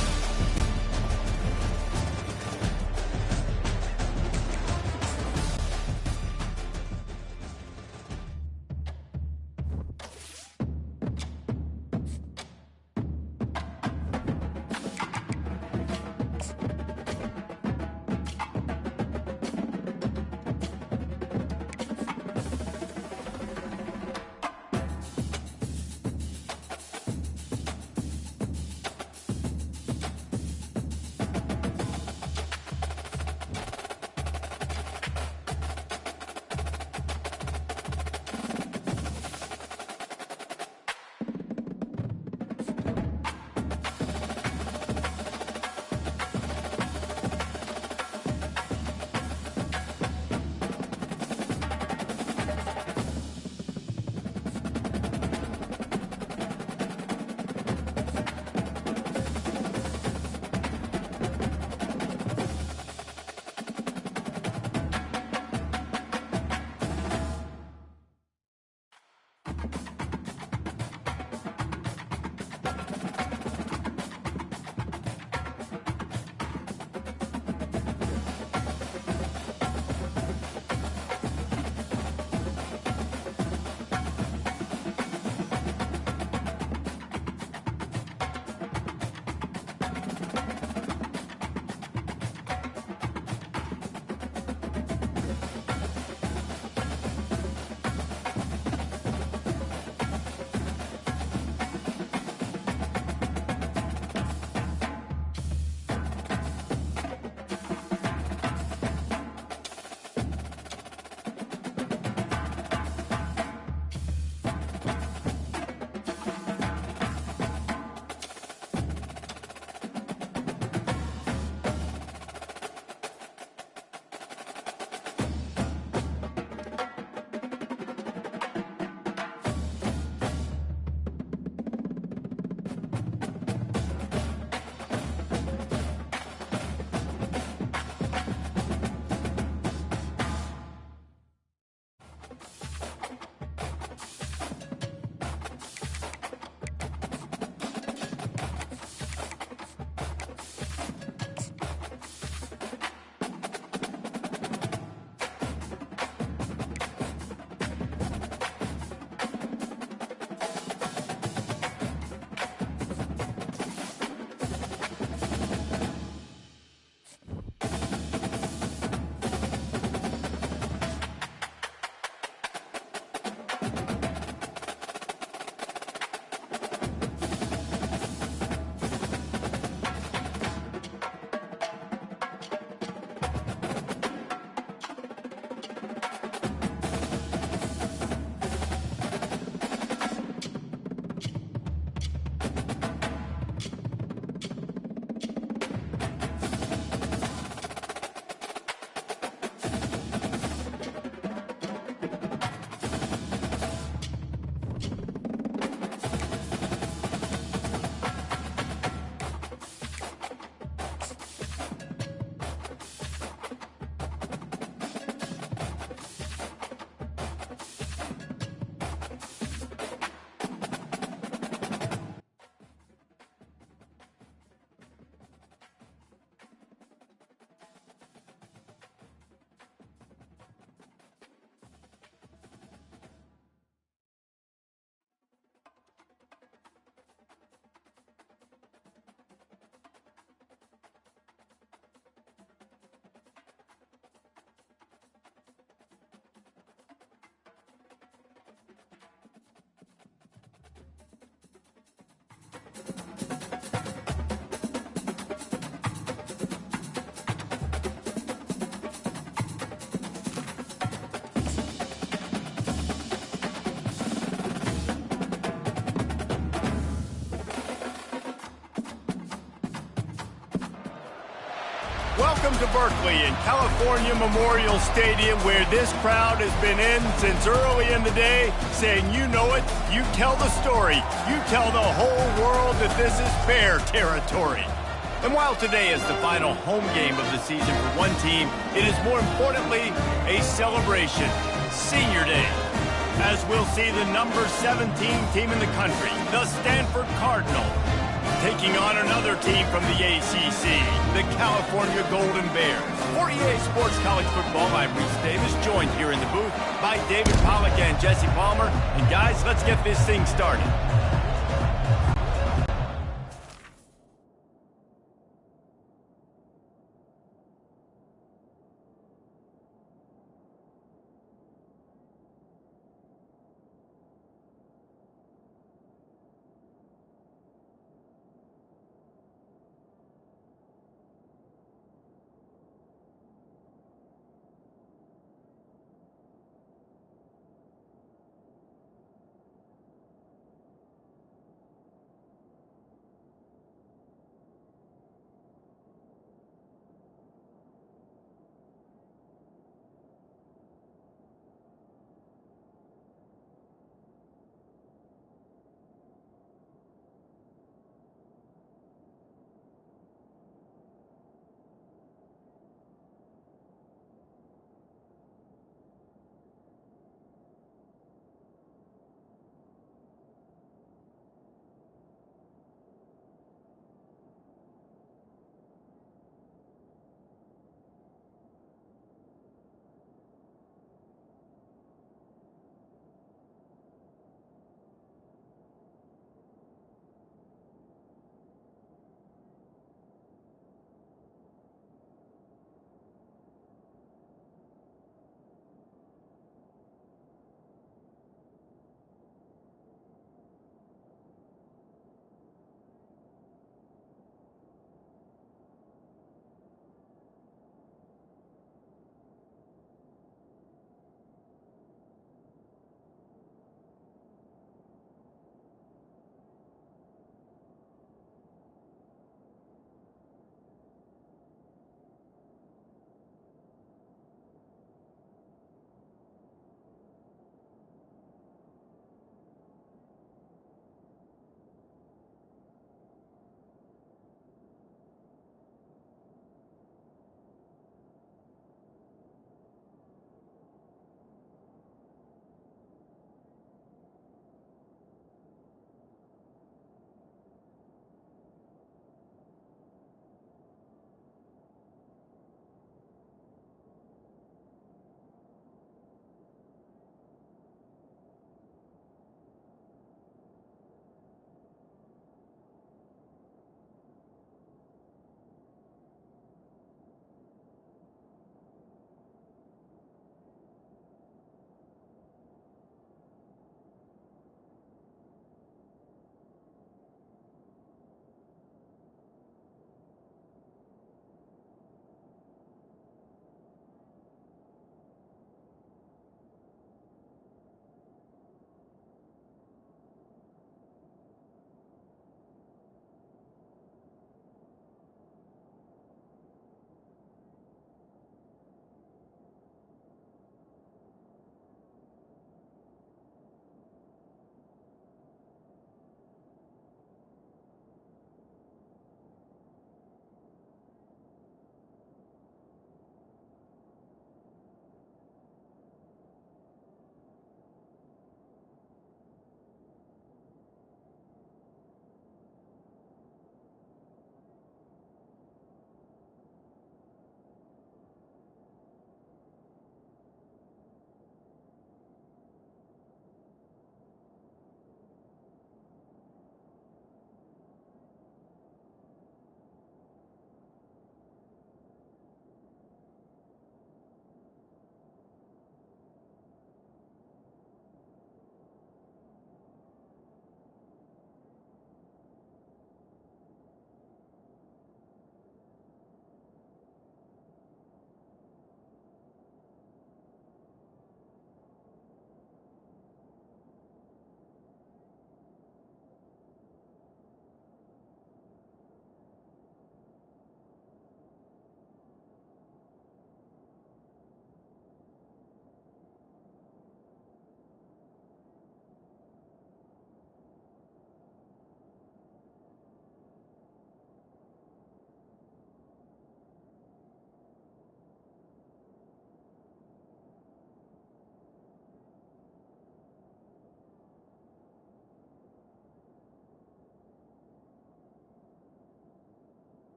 S2: Welcome to Berkeley and California Memorial Stadium, where this crowd has been in since early in the day, saying you know it, you tell the story, you tell the whole world that this is Bear territory. And while today is the final home game of the season for one team, it is more importantly a celebration, Senior Day. As we'll see the number 17 team in the country, the Stanford Cardinal, taking on another team from the ACC, the California Golden Bears. For EA Sports College Football, I'm Reese Davis, joined here in the booth by David Pollack and Jesse Palmer. And guys, let's get this thing started.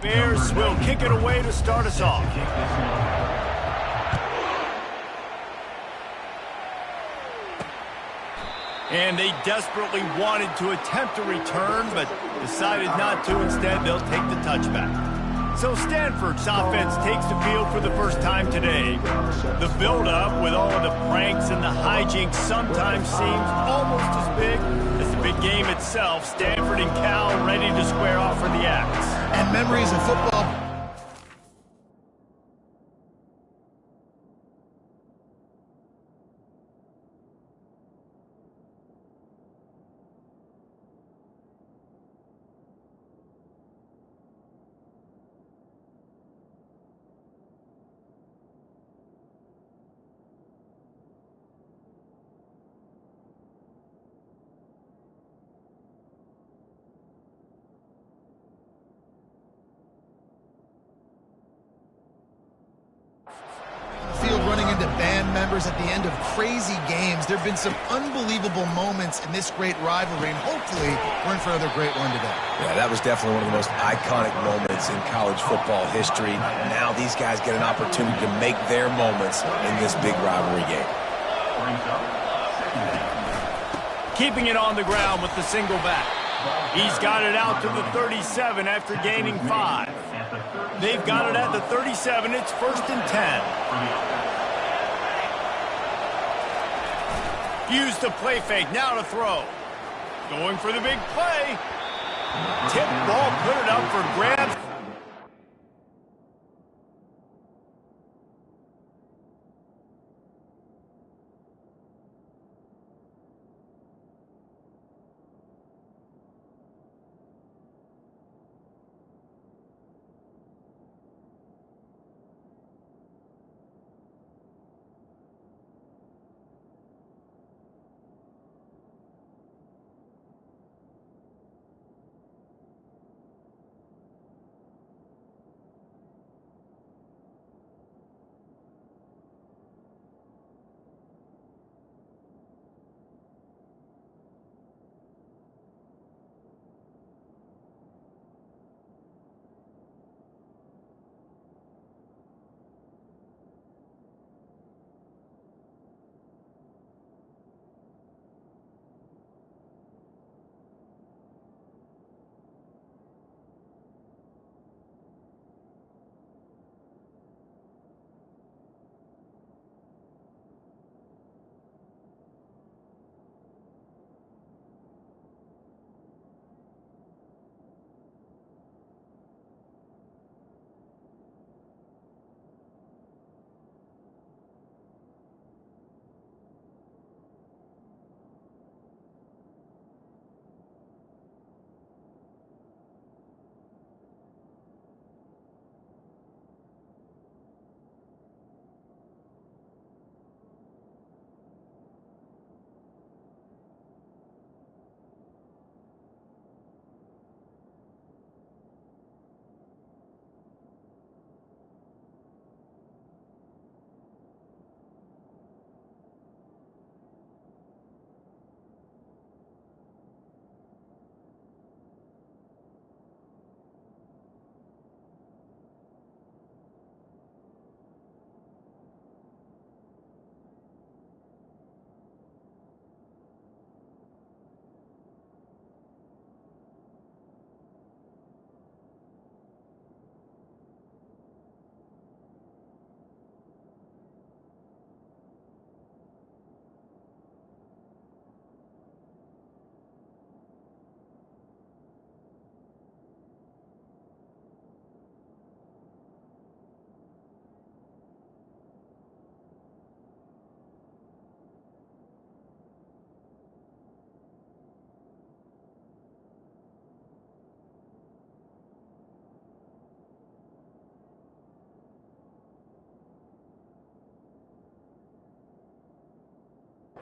S2: Bears will kick it away to start us off. And they desperately wanted to attempt a return, but decided not to. Instead, they'll take the touchback. So Stanford's offense takes the field for the first time today. The build-up with all of the pranks and the hijinks sometimes seems almost as big as the big game itself. Stanford and Cal ready to square off for the Axe.
S3: And memories of football. Running into band members at the end of crazy games. There have been some unbelievable moments in this great rivalry, and hopefully we're in for another great one today.
S1: Yeah, that was definitely one of the most iconic moments in college football history. Now these guys get an opportunity to make their moments in this big rivalry game.
S2: Keeping it on the ground with the single back. He's got it out to the 37 after gaining 5. They've got it at the 37. It's 1st and 10. Use the play fake, now to throw. Going for the big play. Tip ball, put it up for grabs.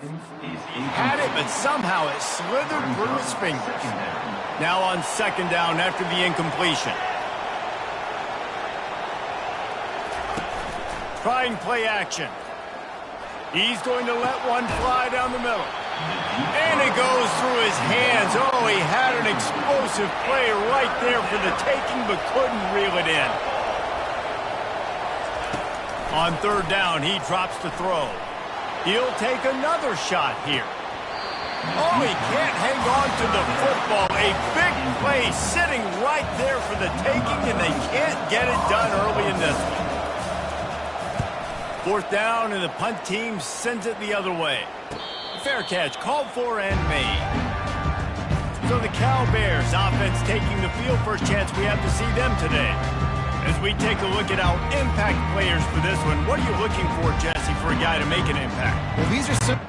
S2: Had it, but somehow it slithered through his fingers. Now on 2nd down after the incompletion. Trying play action. He's going to let one fly down the middle. And it goes through his hands. Oh, he had an explosive play right there for the taking, but couldn't reel it in. On third down, he drops the throw. He'll take another shot here. Oh, he can't hang on to the football. A big play sitting right there for the taking, and they can't get it done early in this one. Fourth down, and the punt team sends it the other way. Fair catch, called for and made. So the Cal Bears offense taking the field. First chance we have to see them today. As we take a look at our impact players for this one, what are you looking for, Jesse, for a guy to make an impact?
S3: Well, these are some...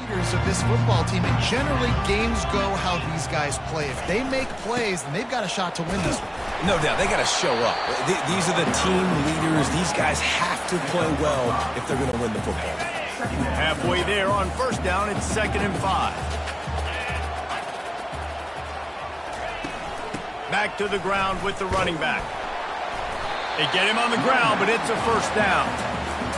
S3: leaders of this football team, and generally games go how these guys play. If they make plays, then they've got a shot to win this one.
S1: No doubt, they got to show up. These are the team leaders. These guys have to play well if they're going to win the football.
S2: Halfway there on first down, it's 2nd and 5. Back to the ground with the running back. They get him on the ground, but it's a first down.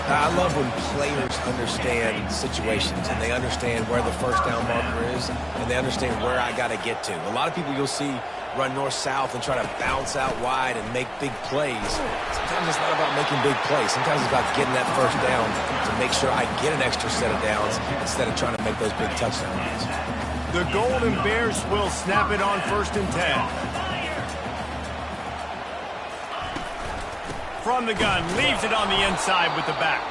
S1: I love when players understand situations and they understand where the first down marker is and they understand where I got to get to. A lot of people you'll see run north-south and try to bounce out wide and make big plays. Sometimes it's not about making big plays. Sometimes it's about getting that first down to make sure I get an extra set of downs instead of trying to make those big touchdown runs.
S2: The Golden Bears will snap it on 1st and 10. From the gun, leaves it on the inside with the back.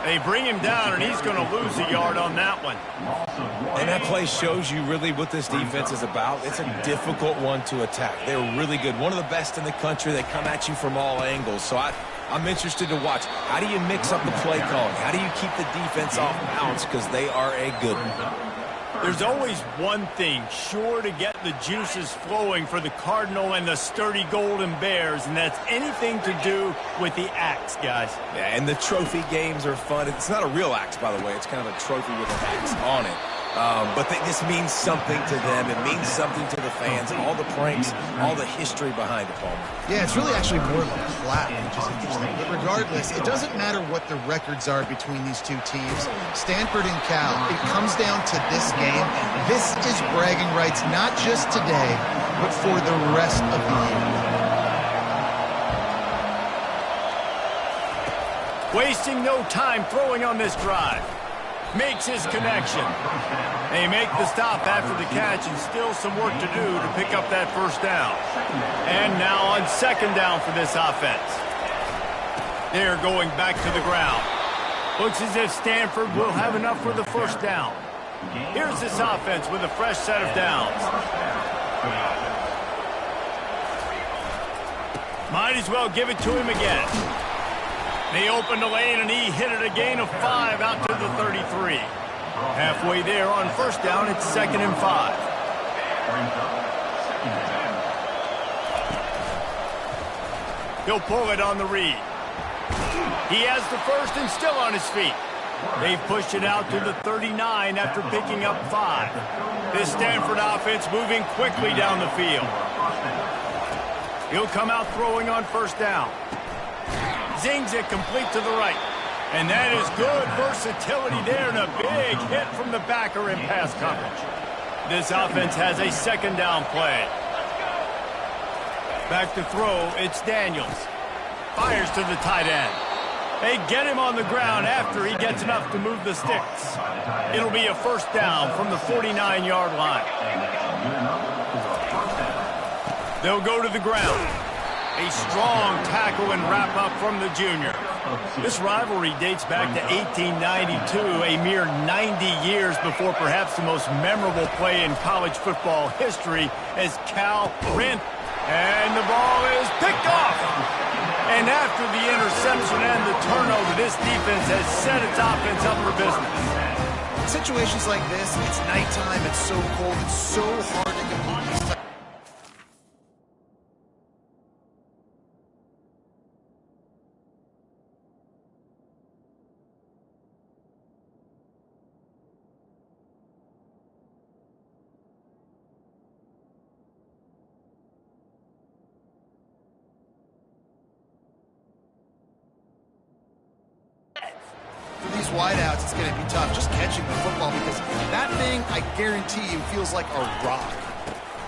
S2: They bring him down, and he's going to lose a yard on that one.
S1: And that play shows you really what this defense is about. It's a difficult one to attack. They're really good. One of the best in the country. They come at you from all angles. So I'm interested to watch. How do you mix up the play calling? How do you keep the defense off balance? Because they are a good one.
S2: There's always one thing sure to get the juices flowing for the Cardinal and the sturdy Golden Bears, and that's anything to do with the axe, guys.
S1: Yeah, and the trophy games are fun. It's not a real axe, by the way. It's kind of a trophy with an axe on it. But this means something to them. It means something to the fans. All the pranks, all the history behind it, Palmer.
S3: Yeah, it's really actually more of a clap, which is interesting. But regardless, it doesn't matter what the records are between these two teams. Stanford and Cal, it comes down to this game. This is bragging rights, not just today, but for the rest of the year.
S2: Wasting no time throwing on this drive. Makes his connection. They make the stop after the catch and still some work to do to pick up that first down. And now on 2nd down for this offense. They're going back to the ground. Looks as if Stanford will have enough for the first down. Here's this offense with a fresh set of downs. Might as well give it to him again. They opened the lane, and he hit it a gain of 5 out to the 33. Halfway there on 1st down, it's 2nd and 5. He'll pull it on the read. He has the first and still on his feet. They've pushed it out to the 39 after picking up 5. This Stanford offense moving quickly down the field. He'll come out throwing on 1st down. Zings it complete to the right. And that is good versatility there and a big hit from the backer in pass coverage. This offense has a 2nd down play. Back to throw, it's Daniels. Fires to the tight end. They get him on the ground after he gets enough to move the sticks. It'll be a 1st down from the 49-yard line. They'll go to the ground. A strong tackle and wrap-up from the junior. This rivalry dates back to 1892, a mere 90 years before perhaps the most memorable play in college football history as Cal ran. And the ball is picked off. And after the interception and the turnover, this defense has set its offense up for business.
S3: In situations like this, it's nighttime, it's so cold, it's so hard to complete these types. Wideouts, it's going to be tough just catching the football because that thing, I guarantee you, feels like a rock.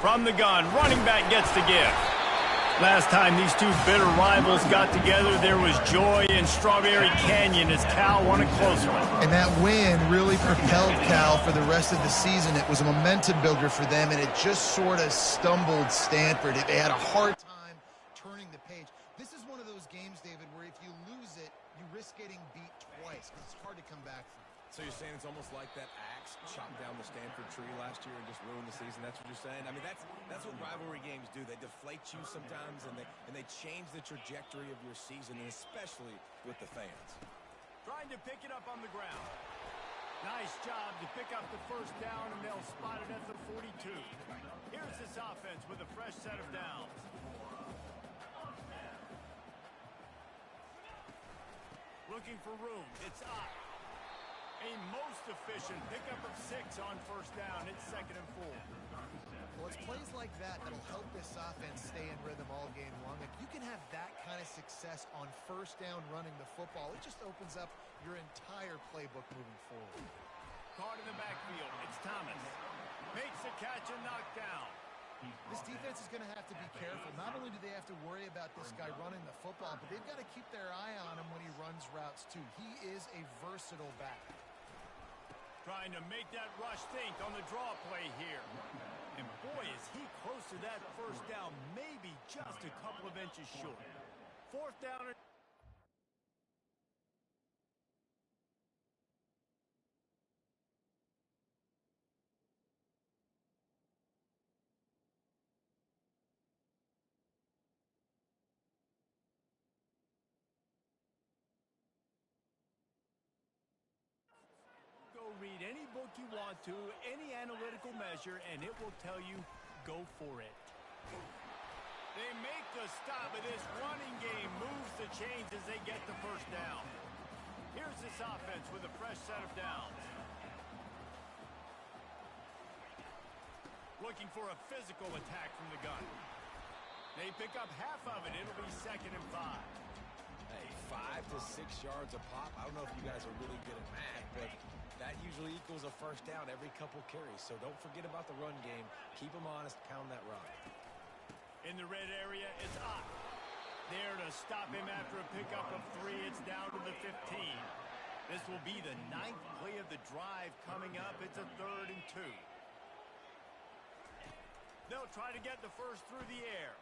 S2: From the gun, running back gets the give. Last time these two bitter rivals got together, there was joy in Strawberry Canyon as Cal won a close one.
S3: And that win really propelled Cal for the rest of the season. It was a momentum builder for them, and it just sort of stumbled Stanford. They had a hard time turning the page. This is one of those games, David, where if you lose it, you risk getting beat twice because it's hard to come back from.
S1: So you're saying it's almost like that axe chopped down the Stanford tree last year and just ruined the season? That's what you're saying? I mean, that's what rivalry games do. They deflate you sometimes, and they change the trajectory of your season, and especially with the fans.
S2: Trying to pick it up on the ground. Nice job to pick up the first down, and they'll spot it at the 42. Here's this offense with a fresh set of downs. Looking for room. It's up. A most efficient pickup of 6 on 1st down. It's 2nd and 4.
S3: Well, it's plays like that, that'll help this offense stay in rhythm all game long. If you can have that kind of success on first down running the football, it just opens up your entire playbook moving forward.
S2: Caught in the backfield. It's Thomas. Makes a catch and knocked down.
S3: This defense is going to have to be careful. Not only do they have to worry about this guy running the football, but they've got to keep their eye on him when he runs routes too. He is a versatile back.
S2: Trying to make that rush think on the draw play here. And boy, is he close to that first down, maybe just a couple of inches short. Fourth down. Go read any book you want to, any analytical measure, and it will tell you, go for it. They make the stop, and this running game moves the chains as they get the first down. Here's this offense with a fresh set of downs. Looking for a physical attack from the gun. They pick up half of it. It'll be 2nd and 5.
S1: Hey, 5 to 6 yards a pop. I don't know if you guys are really good at math, but that usually equals a first down every couple carries. So don't forget about the run game. Keep them honest. Pound that rock.
S2: In the red area, it's Ott. There to stop him after a pickup of 3. It's down to the 15. This will be the 9th play of the drive coming up. It's a 3rd and 2. They'll try to get the first through the air.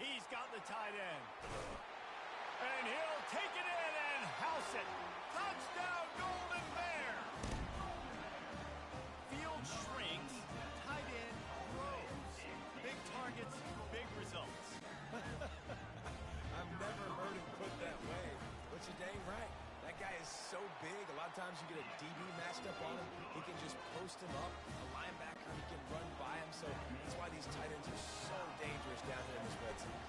S2: He's got the tight end. And he'll take it in and house it. Touchdown, Golden Bear! Field shrinks, tight end grows. Big targets, big results.
S1: I've never heard it put that way, but you're dang right. That guy is so big. A lot of times you get a DB matched up on him. He can just post him up. A linebacker, he can run by him. So that's why these tight ends are so dangerous down here in this red zone.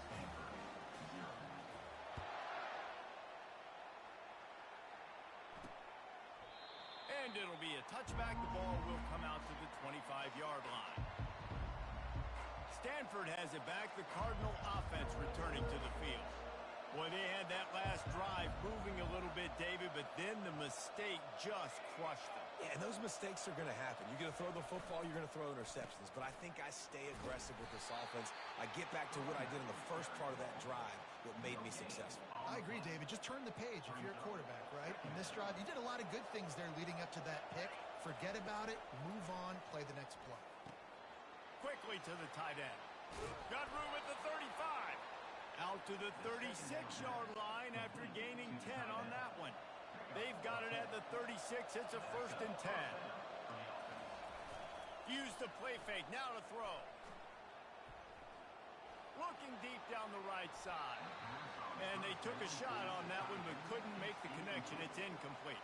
S2: And it'll be a touchback. The ball will come out to the 25-yard line. Stanford has it back. The Cardinal offense returning to the field. Boy, they had that last drive moving a little bit, David, but then the mistake just crushed them.
S1: Yeah, and those mistakes are going to happen. You're going to throw the football, you're going to throw interceptions. But I think I stay aggressive with this offense. I get back to what I did in the first part of that drive, what made me successful.
S3: I agree, David. Just turn the page if you're a quarterback, right? In this drive, you did a lot of good things there leading up to that pick. Forget about it, move on, play the next play.
S2: Quickly to the tight end. Got room at the 35. Out to the 36-yard line after gaining 10 on that one. They've got it at the 36. It's a 1st and 10. Use the play fake. Now to throw. Looking deep down the right side. And they took a shot on that one but couldn't make the connection. It's incomplete.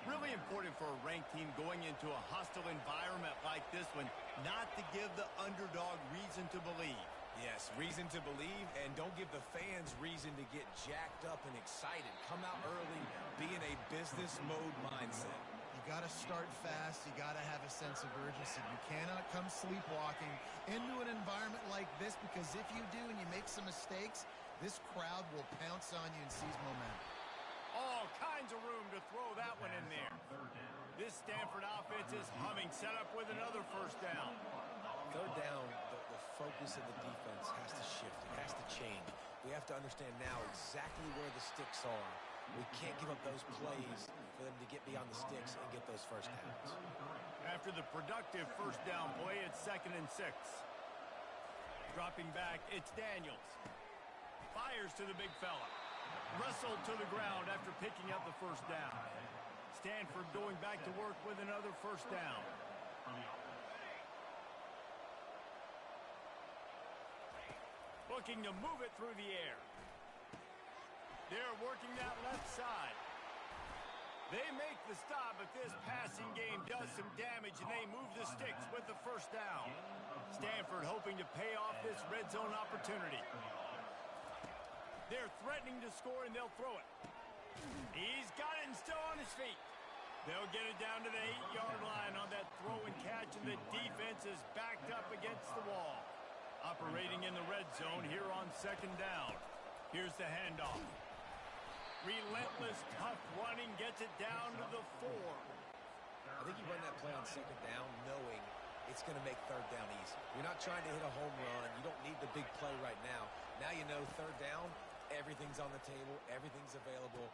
S2: Really important for a ranked team going into a hostile environment like this one not to give the underdog reason to believe.
S1: Yes, reason to believe, and don't give the fans reason to get jacked up and excited. Come out early, be in a business mode mindset.
S3: You got to start fast. You got to have a sense of urgency. You cannot come sleepwalking into an environment like this, because if you do and you make some mistakes, this crowd will pounce on you and seize momentum.
S2: All kinds of room to throw that one in there. This Stanford offense is humming, set up with another first down.
S1: Third down, the focus of the defense has to shift. It has to change. We have to understand now exactly where the sticks are. We can't give up those plays for them to get beyond the sticks and get those first downs.
S2: After the productive first down play, it's 2nd and 6. Dropping back, it's Daniels. Fires to the big fella. Wrestled to the ground after picking up the first down. Stanford going back to work with another first down. Looking to move it through the air. They're working that left side. They make the stop, but this passing game does some damage, and they move the sticks with the first down. Stanford hoping to pay off this red zone opportunity. They're threatening to score, and they'll throw it. He's got it and still on his feet. They'll get it down to the 8-yard line on that throw and catch, and the defense defense is backed up against the wall. Operating in the red zone here on second down. Here's the handoff. Relentless, tough running gets it down to the 4.
S1: I think you run that play on second down knowing it's going to make third down easy. You're not trying to hit a home run. You don't need the big play right now. Now you know third down, everything's on the table, everything's available.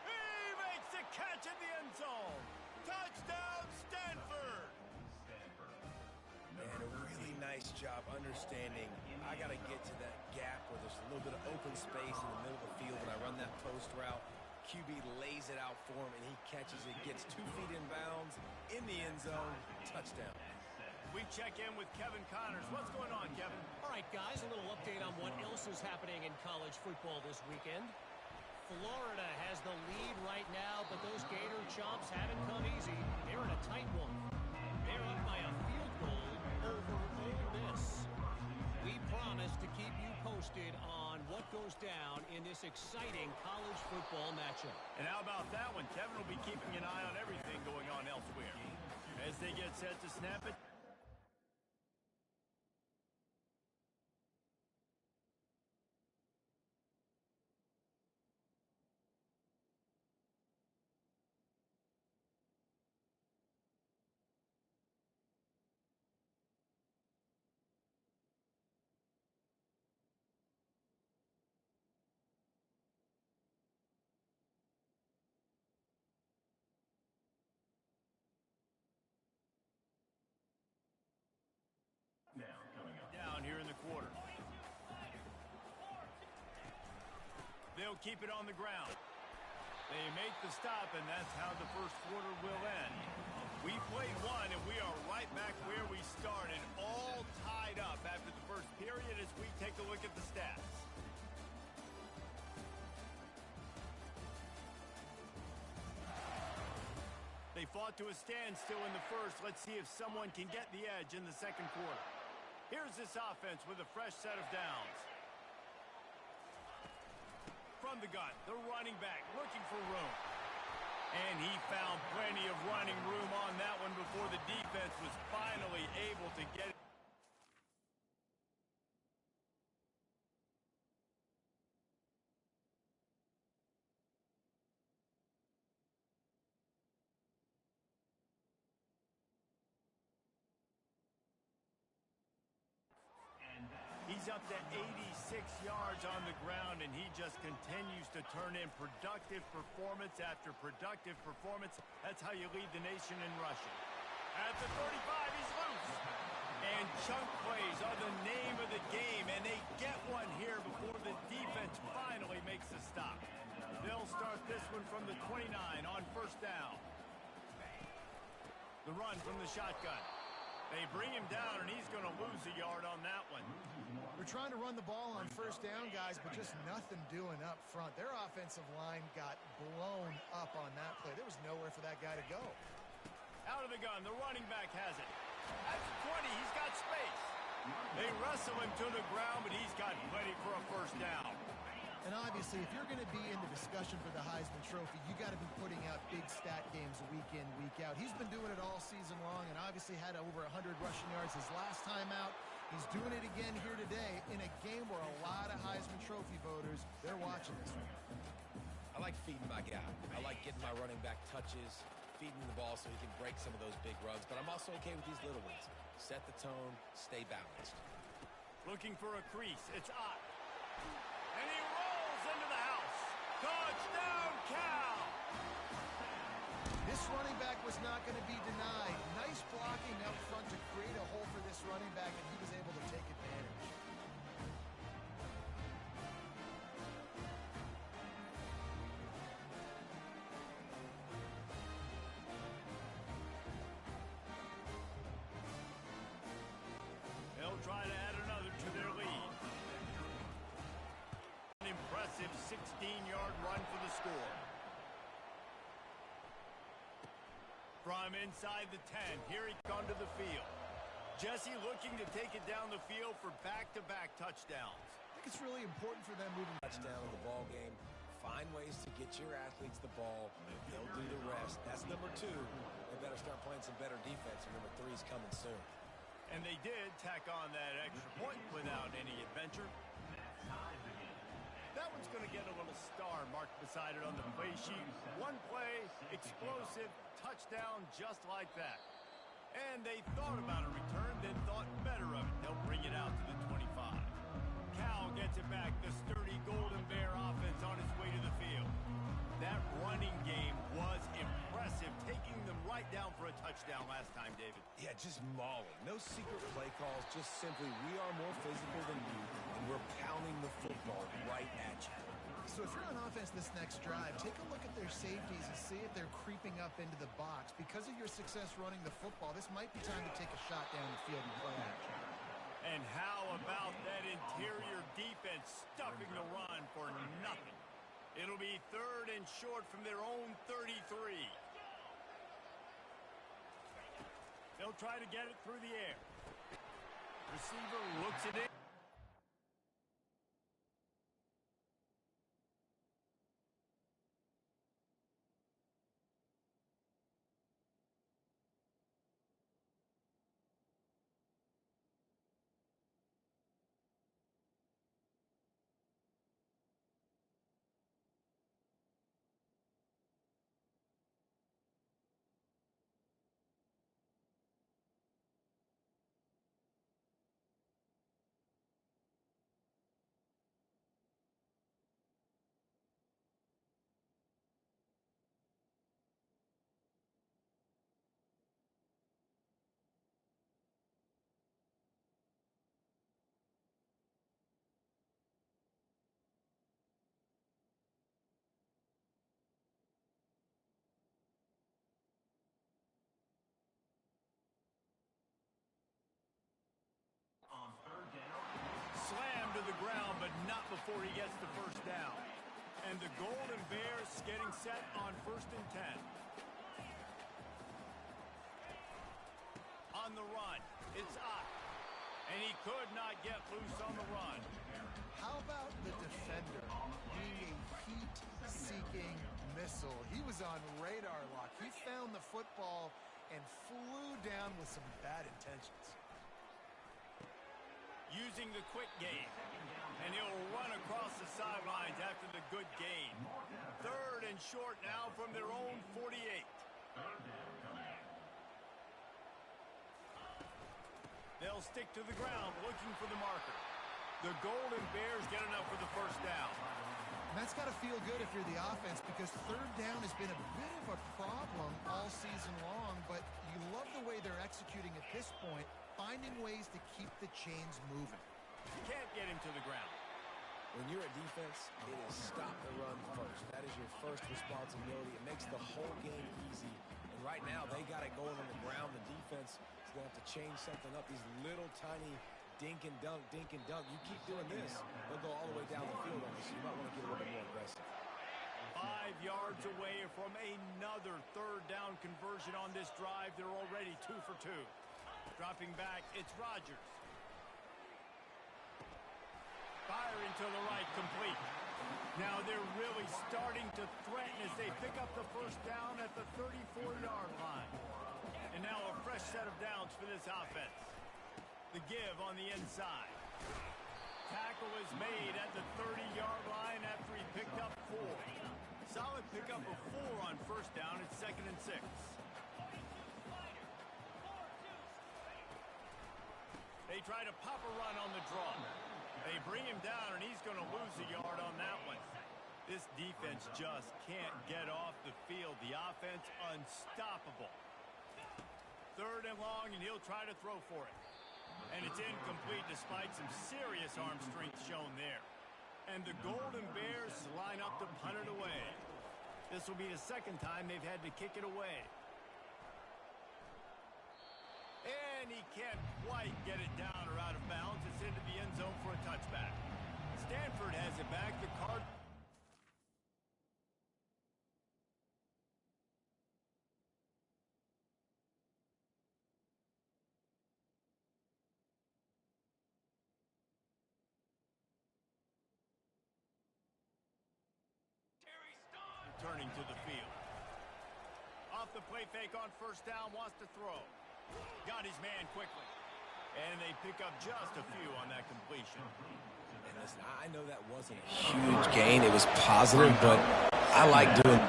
S2: He makes the catch in the end zone. Touchdown, Stanford.
S1: And a really nice job understanding I got to get to that gap where there's a little bit of open space in the middle of the field when I run that post route. QB lays it out for him, and he catches it, gets 2 feet in bounds, in the end zone, touchdown.
S2: We check in with Kevin Connors. What's going on, Kevin?
S5: All right, guys, a little update on what else is happening in college football this weekend. Florida has the lead right now, but those Gator Chomps haven't come easy. They're in a tight one. They're up by a field goal over Ole Miss. We promise to keep you posted on what goes down in this exciting college football matchup.
S2: And how about that one? Kevin will be keeping an eye on everything going on elsewhere. As they get set to snap it.
S4: Now coming up.
S2: Down here in the quarter. They'll keep it on the ground. They make the stop, and that's how the first quarter will end. We played one, and we are right back where we started, all tied up after the first period as we take a look at the stats. They fought to a standstill in the first. Let's see if someone can get the edge in the second quarter. Here's this offense with a fresh set of downs. From the gun, the running back looking for room. And he found plenty of running room on that one before the defense was finally able to get it. He's up to 86 yards on the ground, and he just continues to turn in productive performance after productive performance. That's how you lead the nation in rushing. At the 35, he's loose. And chunk plays are the name of the game, and they get one here before the defense finally makes a stop. They'll start this one from the 29 on first down. The run from the shotgun. They bring him down, and he's going to lose a yard on that one.
S3: We're trying to run the ball on first down, guys, but just nothing doing up front. Their offensive line got blown up on that play. There was nowhere for that guy to go.
S2: Out of the gun, the running back has it. At the 20, he's got space. They wrestle him to the ground, but he's got plenty for a first down.
S3: And obviously, if you're going to be in the discussion for the Heisman Trophy, you got to be putting out big stat games week in, week out. He's been doing it all season long and obviously had over 100 rushing yards his last time out. He's doing it again here today in a game where a lot of Heisman Trophy voters, they're watching this one.
S1: I like feeding my guy. I like getting my running back touches, feeding the ball so he can break some of those big runs. But I'm also okay with these little ones. Set the tone, stay balanced.
S2: Looking for a crease. It's Ott. And he rolls into the house. Touchdown, Cal!
S3: This running back was not going to be denied. Nice blocking up front to create a hole for this running back, and he was able to take advantage.
S2: They'll try to add another to their lead. An impressive 16-yard run for the score. From inside the 10, here he comes to the field. Jesse looking to take it down the field for back-to-back touchdowns.
S3: I think it's really important for them moving.
S1: Touchdown in the ball game. Find ways to get your athletes the ball. They'll do the rest. That's number 2. They better start playing some better defense, and number 3 is coming soon.
S2: And they did tack on that extra point without any adventure. That one's going to get a little star marked beside it on the play sheet. One play, explosive, touchdown just like that. And they thought about a return, then thought better of it. They'll bring it out to the 25. Cal gets it back. The sturdy Golden Bear offense on its way to the field. That running game was impressive, taking them right down for a touchdown last time, David.
S1: Yeah, just mauling. No secret play calls, just simply we are more physical than you, and we're pounding the football right at you.
S3: So if you're on offense this next drive, take a look at their safeties and see if they're creeping up into the box. Because of your success running the football, this might be time to take a shot down the field and play action.
S2: And how about that interior defense stuffing the run for nothing? It'll be 3rd and short from their own 33. They'll try to get it through the air. Receiver looks it in. Slammed to the ground, but not before he gets the first down. And the Golden Bears getting set on 1st and 10. On the run, it's Ott. And he could not get loose on the run.
S3: How about the defender being a heat-seeking missile? He was on radar lock. He found the football and flew down with some bad intentions.
S2: Using the quick game. And he'll run across the sidelines after the good gain. 3rd and short now from their own 48. They'll stick to the ground looking for the marker. The Golden Bears get enough for the first down.
S3: And that's got to feel good if you're the offense, because 3rd down has been a bit of a problem all season long, but you love the way they're executing at this point, finding ways to keep the chains moving.
S2: Can't get him to the ground.
S1: When you're a defense, it is stop the run first. That is your first responsibility. It makes the whole game easy. And right now, they got it going on the ground. The defense is going to have to change something up. These little tiny dink and dunk, dink and dunk. You keep doing this, they'll go all the way down the field on this. You might want to get a little bit more aggressive.
S2: 5 yards away from another 3rd down conversion on this drive. They're already 2 for 2. Dropping back, it's Rodgers. Firing to the right, complete. Now they're really starting to threaten as they pick up the first down at the 34-yard line. And now a fresh set of downs for this offense. The give on the inside. Tackle is made at the 30-yard line after he picked up 4. Solid pickup of 4 on first down. It's 2nd and 6. They try to pop a run on the draw. They bring him down, and he's going to lose a yard on that one. This defense just can't get off the field. The offense unstoppable. 3rd and long, and he'll try to throw for it. And it's incomplete despite some serious arm strength shown there. And the Golden Bears line up to punt it away. This will be the 2nd time they've had to kick it away. And he can't quite get it down or out of bounds. It's into the end zone for a touchback. Stanford has it back. The Card. Turning to the field. Off the play fake on first down, wants to throw. Got his man quickly. And they pick up just a few on that completion.
S1: And listen, I know that wasn't a huge gain. It was positive, but I like doing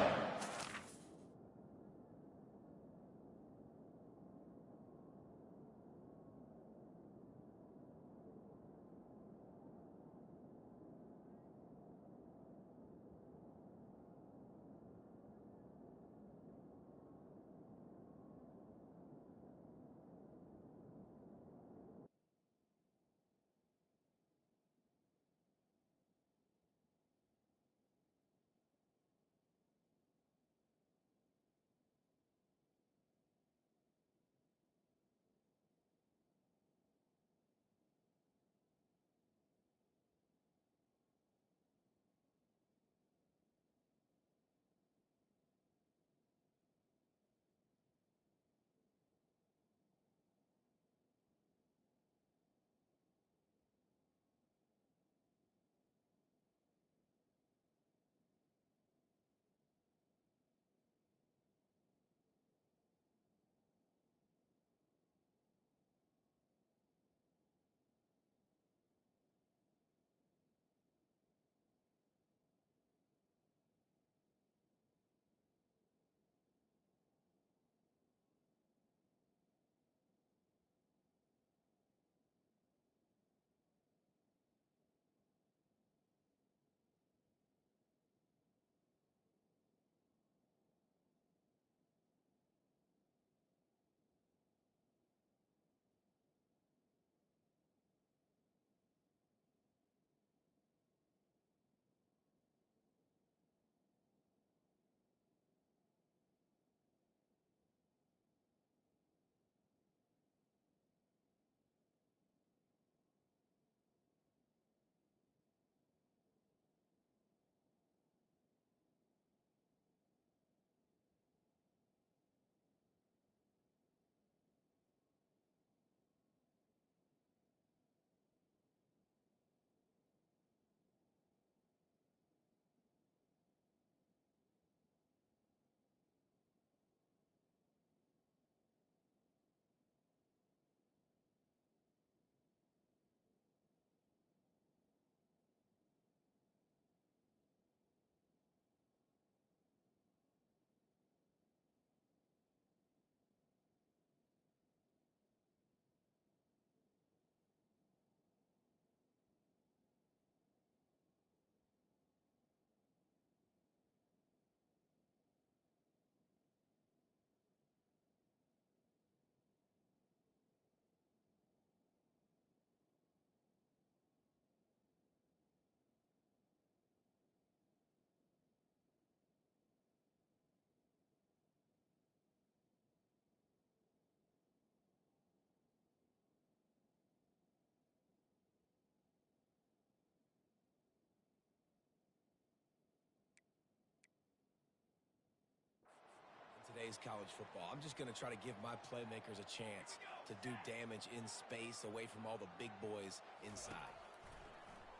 S1: today's college football. I'm just going to try to give my playmakers a chance to do damage in space away from all the big boys inside.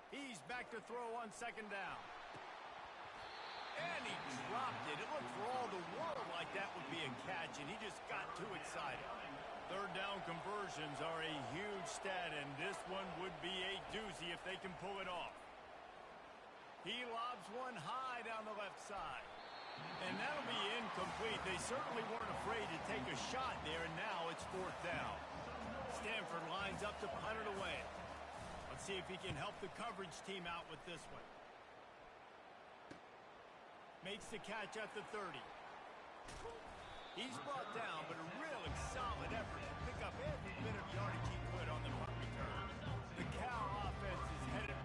S2: He's back to throw on second down. And he dropped it. It looked for all the world like that would be a catch, and he just got too excited. Third down conversions are a huge stat, and this one would be a doozy if they can pull it off. He lobs one high down the left side. And that'll be incomplete. They certainly weren't afraid to take a shot there, and now it's fourth down. Stanford lines up to punt it away. Let's see if he can help the coverage team out with this one. Makes the catch at the 30. He's brought down, but a really solid effort to pick up every bit of yardage he could on the punt return. The Cal offense is headed.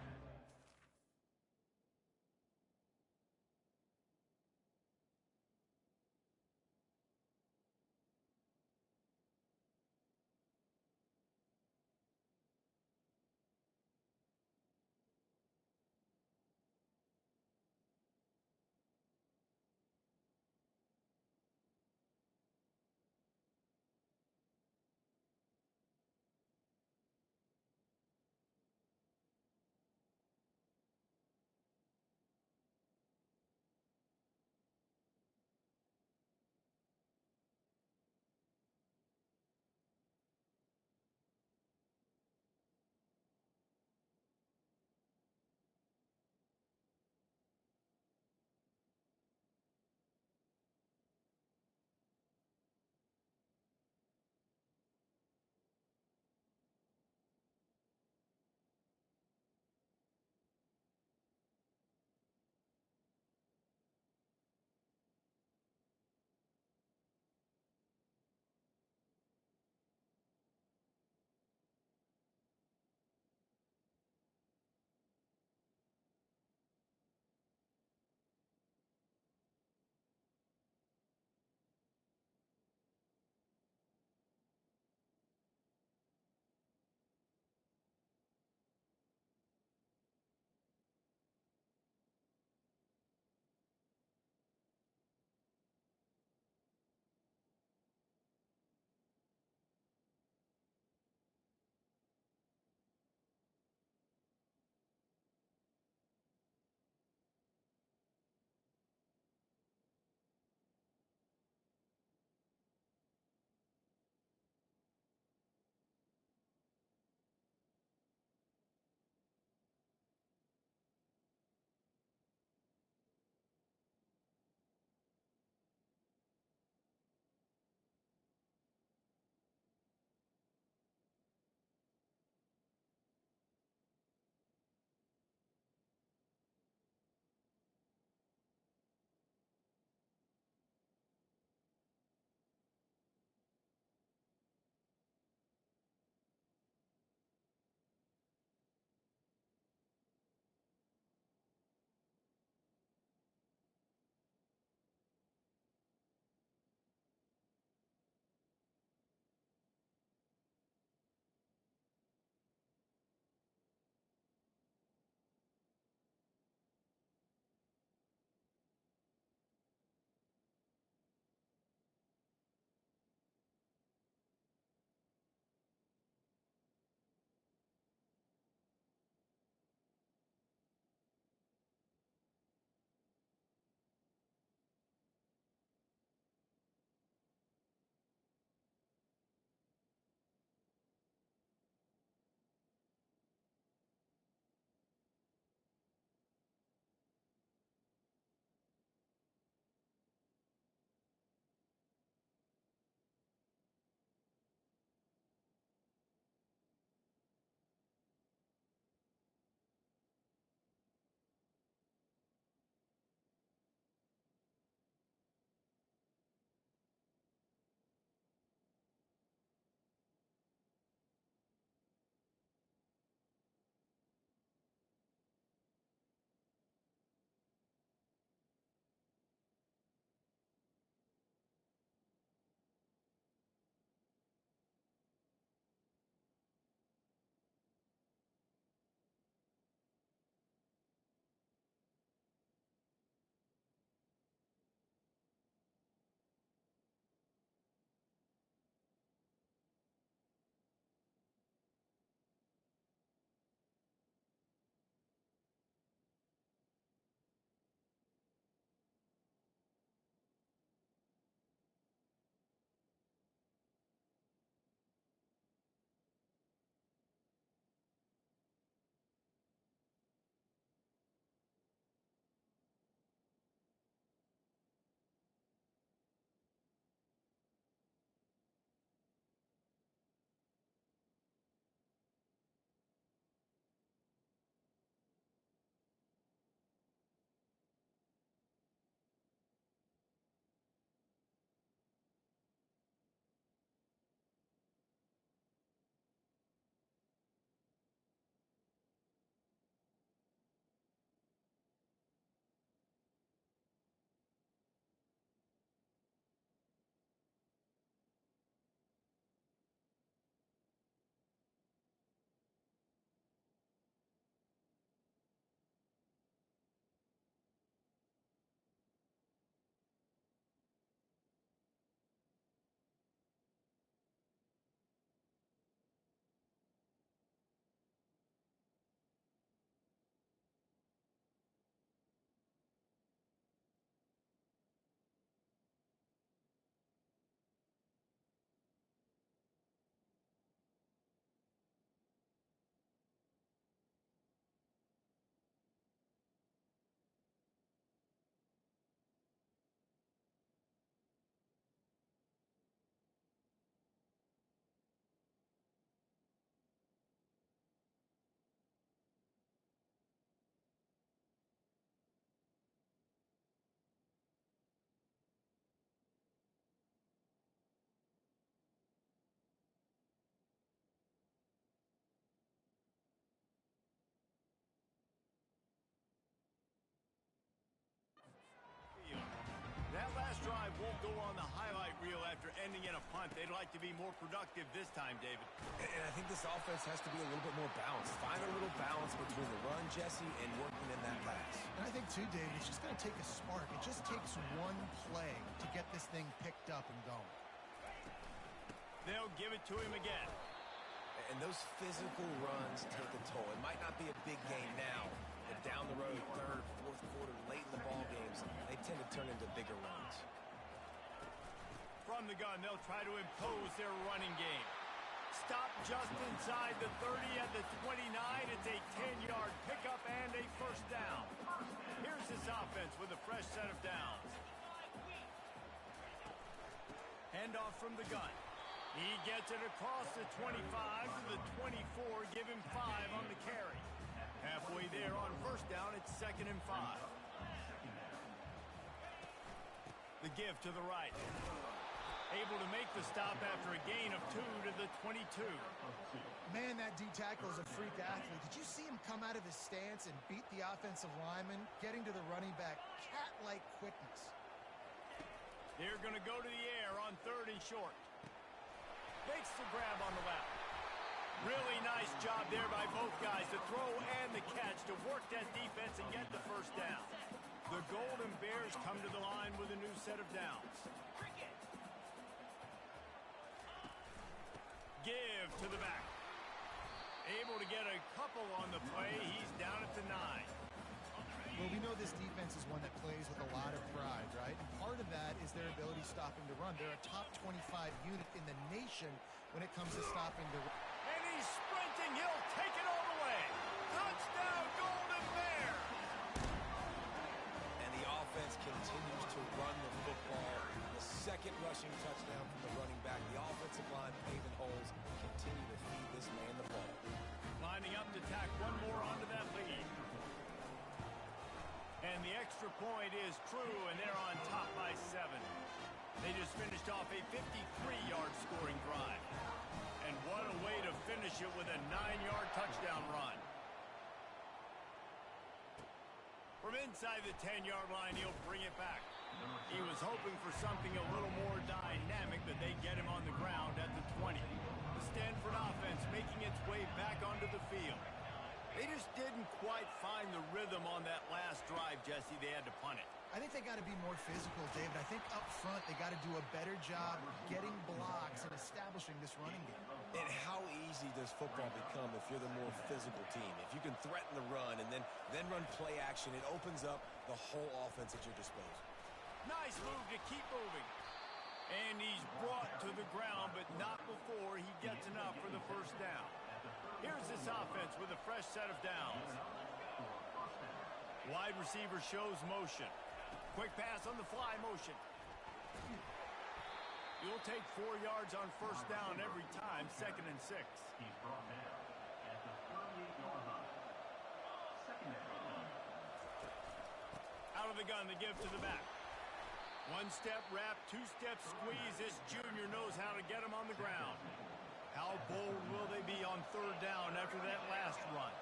S2: after ending in a punt. They'd like to be more productive this time, David.
S1: And I think this offense has to be a little bit more balanced. Find a little balance between the run, Jesse, and working in that pass.
S3: And I think, too, David, it's just going to take a spark. It just takes one play to get this thing picked up and going.
S2: They'll give it to him again.
S1: And those physical runs take a toll. It might not be a big game now, but down the road, third, fourth quarter, late in the ball games, they tend to turn into bigger runs.
S2: From the gun, they'll try to impose their running game. Stop just inside the 30 at the 29. It's a 10-yard pickup and a first down. Here's this offense with a fresh set of downs. Handoff from the gun. He gets it across the 25 to the 24. Give him 5 on the carry. Halfway there on first down, it's 2nd and 5. The give to the right. Able to make the stop after a gain of 2 to the 22.
S3: Man, that D tackle is a freak athlete. Did you see him come out of his stance and beat the offensive lineman, getting to the running back? Cat-like quickness.
S2: They're going to go to the air on 3rd and short. Makes the grab on the left. Really nice job there by both guys, the throw and the catch, to work that defense and get the first down. The Golden Bears come to the line with a new set of downs. Give to the back. Able to get a couple on the play. He's down at the 9.
S3: Well, we know this defense is one that plays with a lot of pride, right? And part of that is their ability stopping the run. They're a top 25 unit in the nation when it comes to stopping the run.
S2: And he's sprinting. He'll take it all the way. Touchdown, Golden Bears!
S1: And the offense continues to run the football. The second rushing touchdown from the running back. The offensive line paving holes continue to feed this man the ball.
S2: Lining up to tack one more onto that lead. And the extra point is true, and they're on top by 7. They just finished off a 53-yard scoring drive. And what a way to finish it with a 9-yard touchdown run. From inside the 10-yard line, he'll bring it back. He was hoping for something a little more dynamic, but they get him on the ground at the 20. The Stanford offense making its way back onto the field. They just didn't quite find the rhythm on that last drive, Jesse. They had to punt it.
S3: I think they got to be more physical, David. I think up front they got to do a better job getting blocks and establishing this running game.
S1: And how easy does football become if you're the more physical team? If you can threaten the run and then run play action, it opens up the whole offense at your disposal.
S2: Nice move to keep moving. And he's brought to the ground, but not before he gets enough for the first down. Here's this offense with a fresh set of downs. Wide receiver shows motion. Quick pass on the fly motion. You'll take 4 yards on first down every time, 2nd and 6.
S4: He's brought down at the 38-yard line. 2nd down.
S2: Out of the gun, the give to the back. 1-step wrap, 2-step squeeze. This junior knows how to get him on the ground. How bold will they be on 3rd down after that last run?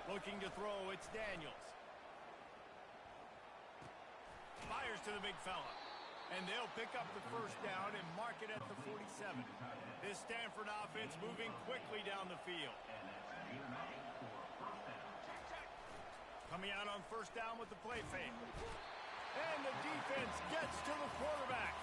S2: Looking to throw, it's Daniels. Fires to the big fella. And they'll pick up the first down and mark it at the 47. This Stanford offense moving quickly down the field. Coming out on first down with the play fake. And the defense gets to the quarterback.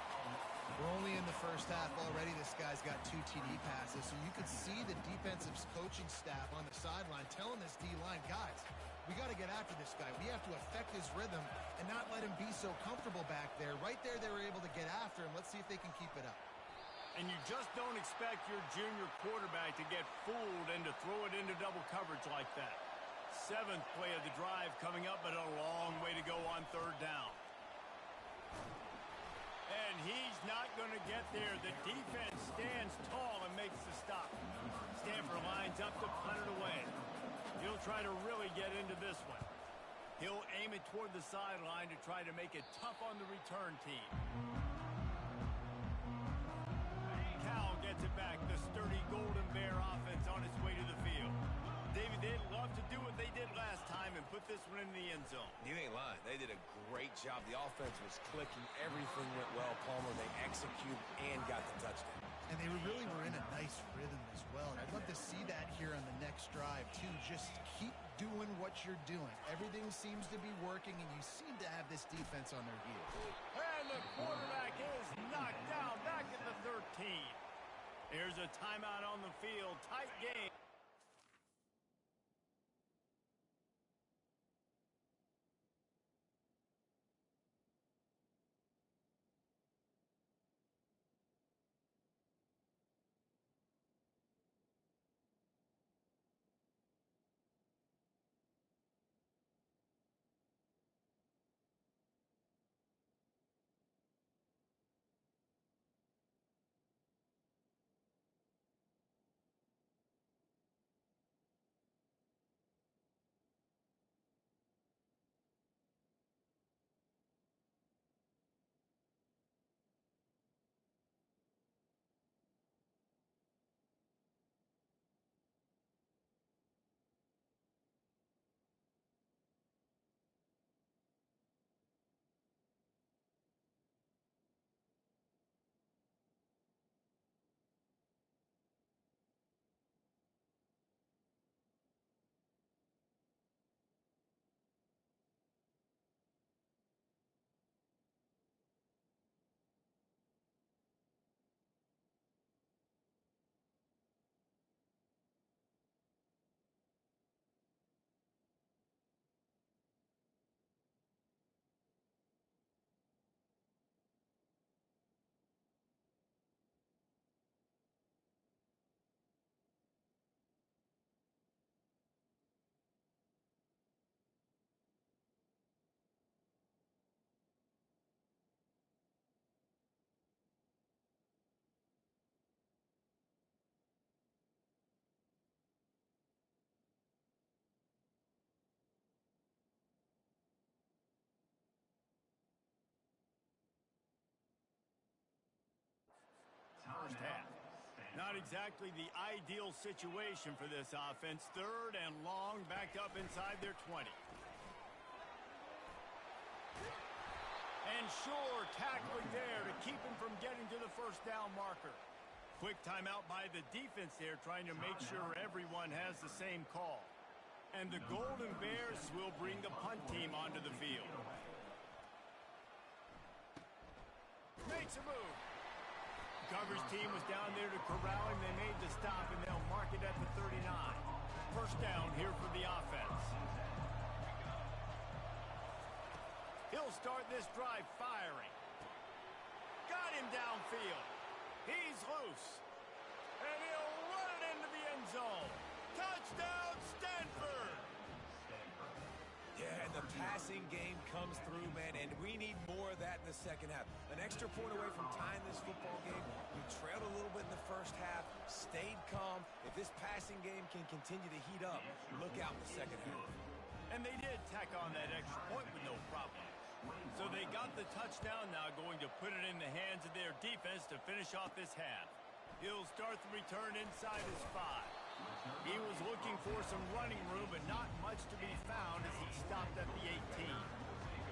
S3: We're only in the first half already. This guy's got 2 TD passes, so you could see the defensive coaching staff on the sideline telling this D-line, guys, we got to get after this guy. We have to affect his rhythm and not let him be so comfortable back there. Right there, they were able to get after him. Let's see if they can keep it up.
S2: And you just don't expect your junior quarterback to get fooled and to throw it into double coverage like that. 7th play of the drive coming up, but a long way to go on 3rd down. And he's not going to get there. The defense stands tall and makes the stop. Stanford lines up to punt it away. He'll try to really get into this one. He'll aim it toward the sideline to try to make it tough on the return team. Cal gets it back. The sturdy Golden Bear offense on its way to the field. David, they'd love to do what they did last time and put this one in the end zone.
S1: You ain't lying. They did a great job. The offense was clicking. Everything went well, Palmer. They executed and got the touchdown.
S3: And they really were in a nice rhythm as well. And I'd love to see that here on the next drive, too. Just keep doing what you're doing. Everything seems to be working, and you seem to have this defense on their heels.
S2: And the quarterback is knocked down back at the 13. Here's a timeout on the field. Tight game. First half. Not exactly the ideal situation for this offense. Third and long, backed up inside their 20. And sure, tackling there to keep him from getting to the first down marker. Quick timeout by the defense there, trying to make sure everyone has the same call. And the Golden Bears will bring the punt team onto the field. Makes a move. Coverage team was down there to corral him. They made the stop, and they'll mark it at the 39. First down here for the offense. He'll start this drive firing. Got him downfield. He's loose. And he'll run it into the end zone. Touchdown, Stanford!
S1: Yeah, and the passing game comes through, man, and we need more of that in the second half. An extra point away from tying this football game. We trailed a little bit in the first half, stayed calm. If this passing game can continue to heat up, look out in the second half.
S2: And they did tack on that extra point with no problem. So they got the touchdown now, going to put it in the hands of their defense to finish off this half. He'll start the return inside his 5. He was looking for some running room, but not much to be found as he stopped at the 18.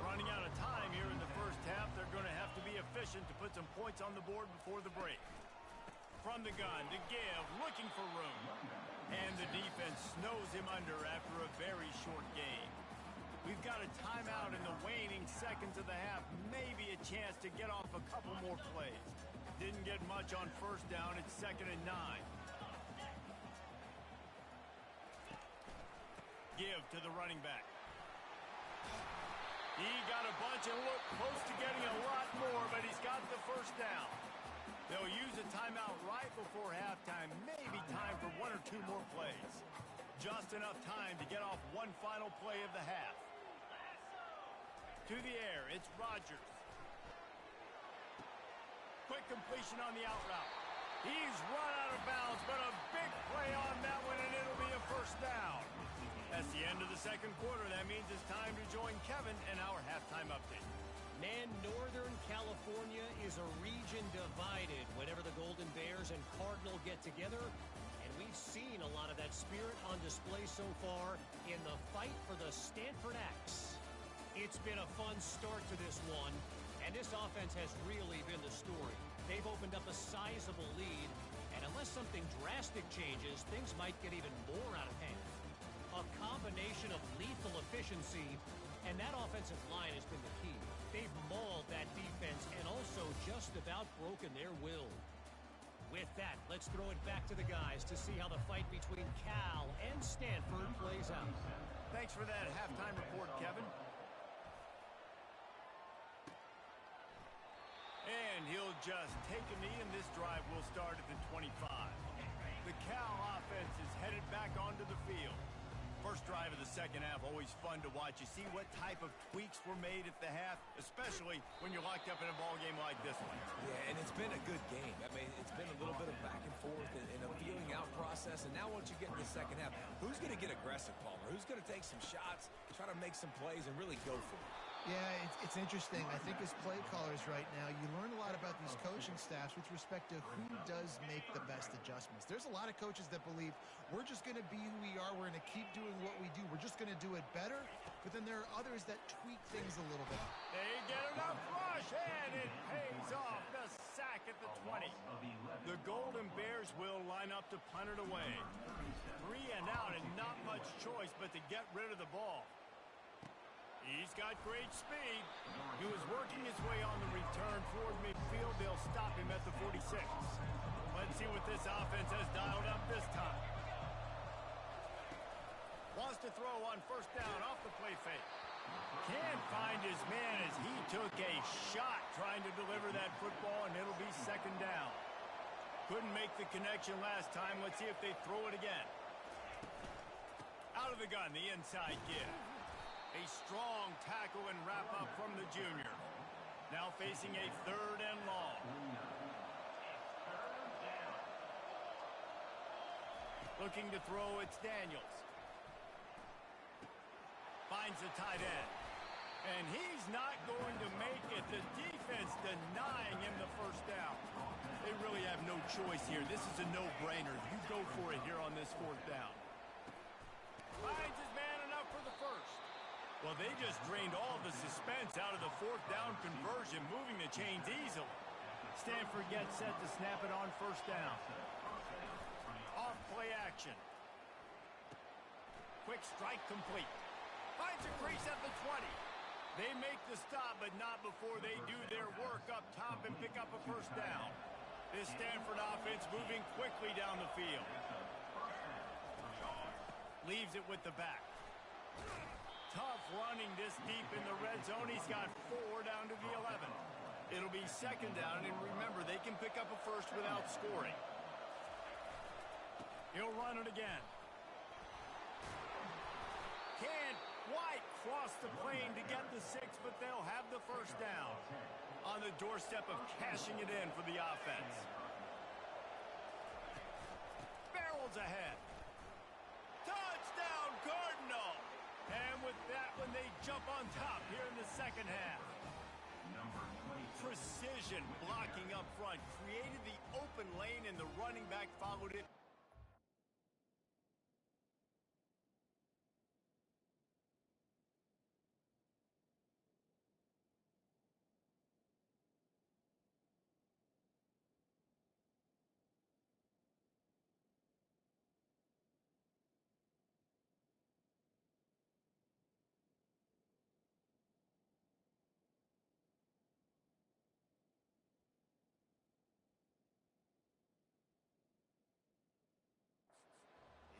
S2: Running out of time here in the first half, they're going to have to be efficient to put some points on the board before the break. From the gun to give, looking for room. And the defense snows him under after a very short game. We've got a timeout in the waning seconds of the half. Maybe a chance to get off a couple more plays. Didn't get much on first down. It's 2nd and 9. Give to the running back. He got a bunch and looked close to getting a lot more, but he's got the first down. They'll use a timeout right before halftime. Maybe time for 1 or 2 more plays. Just enough time to get off one final play of the half. To the air, it's Rodgers. Quick completion on the out route. He's run out of bounds, but a big play on that one, and it'll be a first down. That's the end of the second quarter. That means it's time to join Kevin in our halftime update.
S5: Man, Northern California is a region divided whenever the Golden Bears and Cardinal get together. And we've seen a lot of that that spirit on display so far in the fight for the Stanford X. It's been a fun start to this one, and this offense has really been the story. They've opened up a sizable lead, and unless something drastic changes, things might get even more out of hand. A combination of lethal efficiency, and that offensive line has been the key. They've mauled that defense and also just about broken their will. With that, let's throw it back to the guys to see how the fight between Cal and Stanford plays out.
S2: Thanks for that halftime report, Kevin. And he'll just take a knee, and this drive will start at the 25. The Cal offense is headed back onto the field. First drive of the second half, always fun to watch. You see what type of tweaks were made at the half, especially when you're locked up in a ball game like this one.
S1: Yeah, and it's been a good game. I mean, it's been a little bit of back and forth and a feeling out process. And now once you get in the second half, who's going to get aggressive, Palmer? Who's going to take some shots, try to make some plays, and really go for it?
S3: Yeah, it's interesting. I think as play callers right now, you learn a lot about these coaching staffs with respect to who does make the best adjustments. There's a lot of coaches that believe we're just going to be who we are. We're going to keep doing what we do. We're just going to do it better. But then there are others that tweak things a little bit.
S2: They get enough rush, and it pays off. The sack at the 20. The Golden Bears will line up to punt it away. 3 and out, and not much choice but to get rid of the ball. He's got great speed. He was working his way on the return toward midfield. They'll stop him at the 46. Let's see what this offense has dialed up this time. Wants to throw on first down off the play fake. Can't find his man as he took a shot trying to deliver that football, and it'll be second down. Couldn't make the connection last time. Let's see if they throw it again. Out of the gun, the inside give. A strong tackle and wrap up from the junior. Now facing a 3rd and long. Looking to throw, it's Daniels. Finds the tight end. And he's not going to make it. The defense denying him the first down. They really have no choice here. This is a no-brainer. You go for it here on this 4th down. Finds his man enough for the first. Well, they just drained all the suspense out of the 4th down conversion, moving the chains easily. Stanford gets set to snap it on first down. Off play action. Quick strike complete. Finds a crease at the 20. They make the stop, but not before they do their work up top and pick up a first down. This Stanford offense moving quickly down the field. Leaves it with the back. Tough running this deep in the red zone. He's got 4 down to the 11. It'll be second down, and remember, they can pick up a first without scoring. He'll run it again. Can't quite cross the plane to get the 6, but they'll have the first down. On the doorstep of cashing it in for the offense. Barrels ahead. Touchdown, Cardinal! And with that one, they jump on top here in the second half. Precision blocking up front. Created the open lane, and the running back followed it.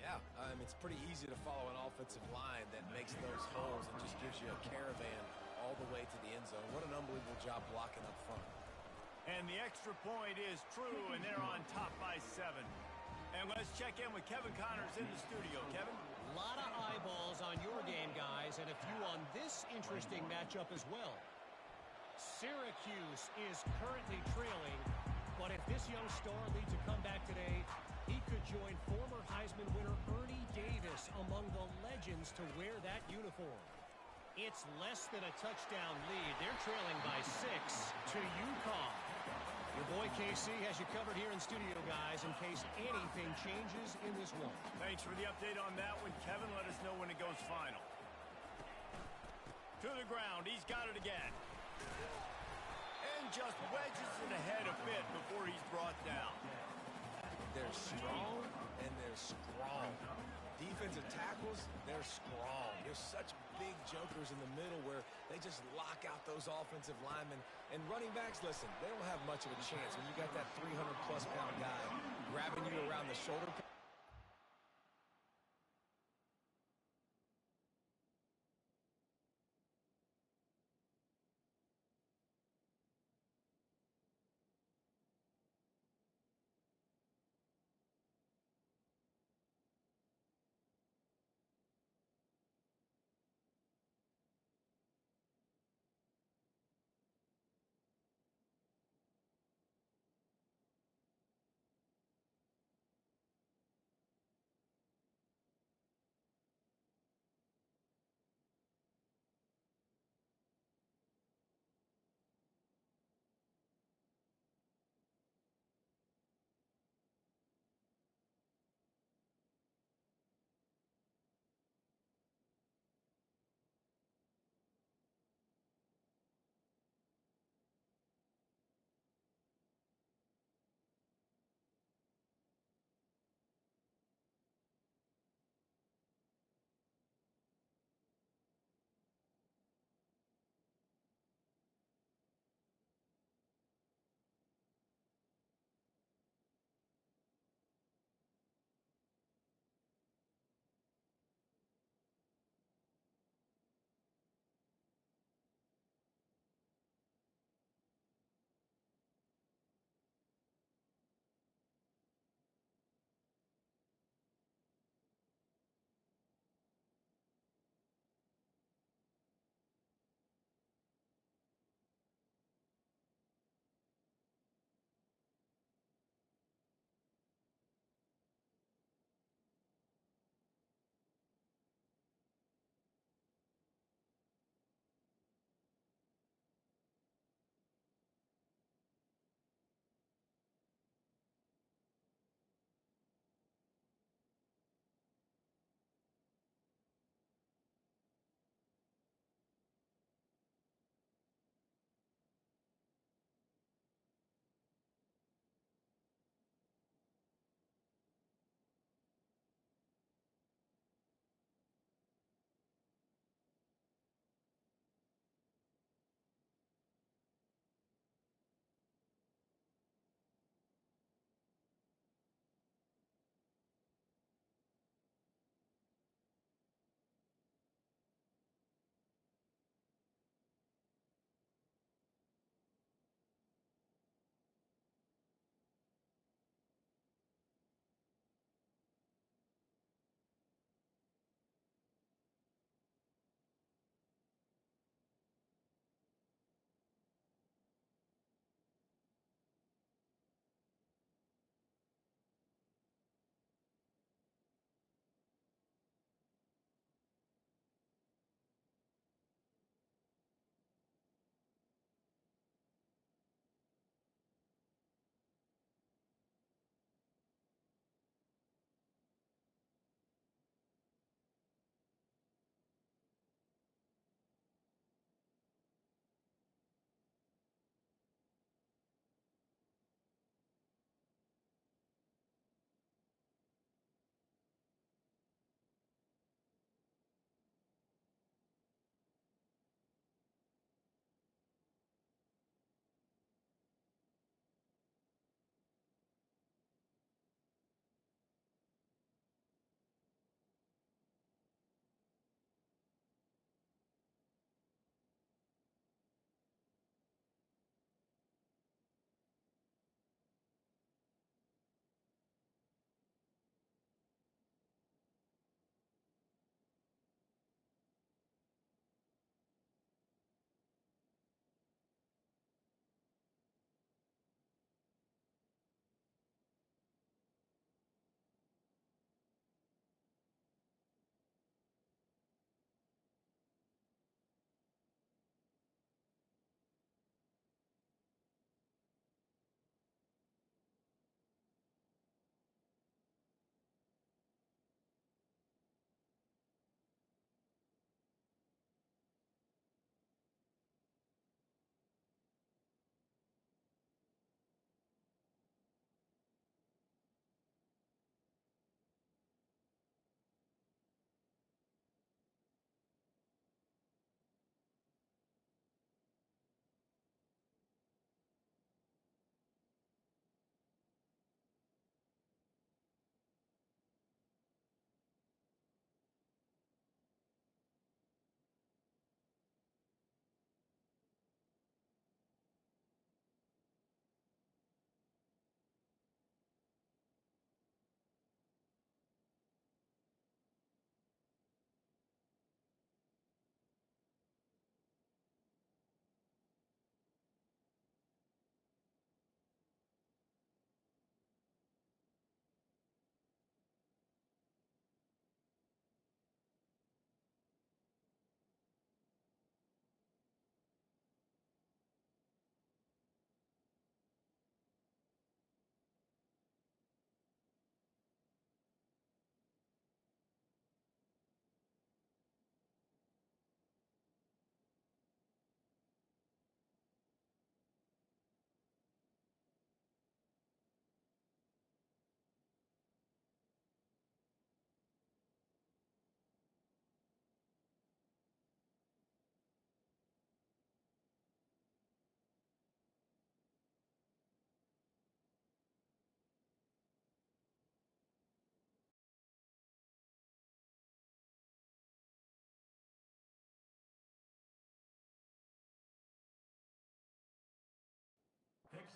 S1: Yeah, it's pretty easy to follow an offensive line that makes those holes and just gives you a caravan all the way to the end zone. What an unbelievable job blocking up front.
S2: And the extra point is true, and they're on top by 7. And let's check in with Kevin Connors in the studio. Kevin?
S5: A lot of eyeballs on your game, guys, and a few on this interesting matchup as well. Syracuse is currently trailing, but if this young star leads a comeback today, he could join former Heisman winner Ernie Davis among the legends to wear that uniform. It's less than a touchdown lead. They're trailing by 6 to UConn. Your boy KC has you covered here in studio, guys, in case anything changes in this one.
S2: Thanks for the update on that one, Kevin. Let us know when it goes final. To the ground. He's got it again. And just wedges it ahead a bit before he's brought down.
S1: They're strong, and they're strong. Defensive tackles, they're strong. There's such big jokers in the middle where they just lock out those offensive linemen. And running backs, listen, they don't have much of a chance when you got that 300-plus pound guy grabbing you around the shoulder.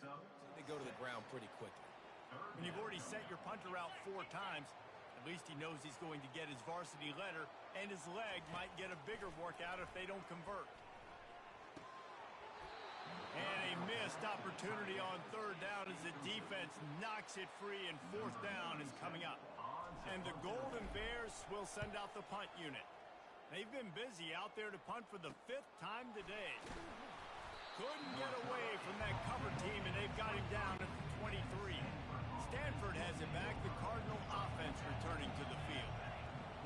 S4: So,
S1: They go to the ground pretty quickly.
S2: When you've already sent your punter out 4 times, at least he knows he's going to get his varsity letter, and his leg might get a bigger workout if they don't convert. And a missed opportunity on 3rd down as the defense knocks it free, and 4th down is coming up. And the Golden Bears will send out the punt unit. They've been busy out there to punt for the 5th time today. Couldn't get away from that cover team, and they've got him down at the 23. Stanford has it back, the Cardinal offense returning to the field.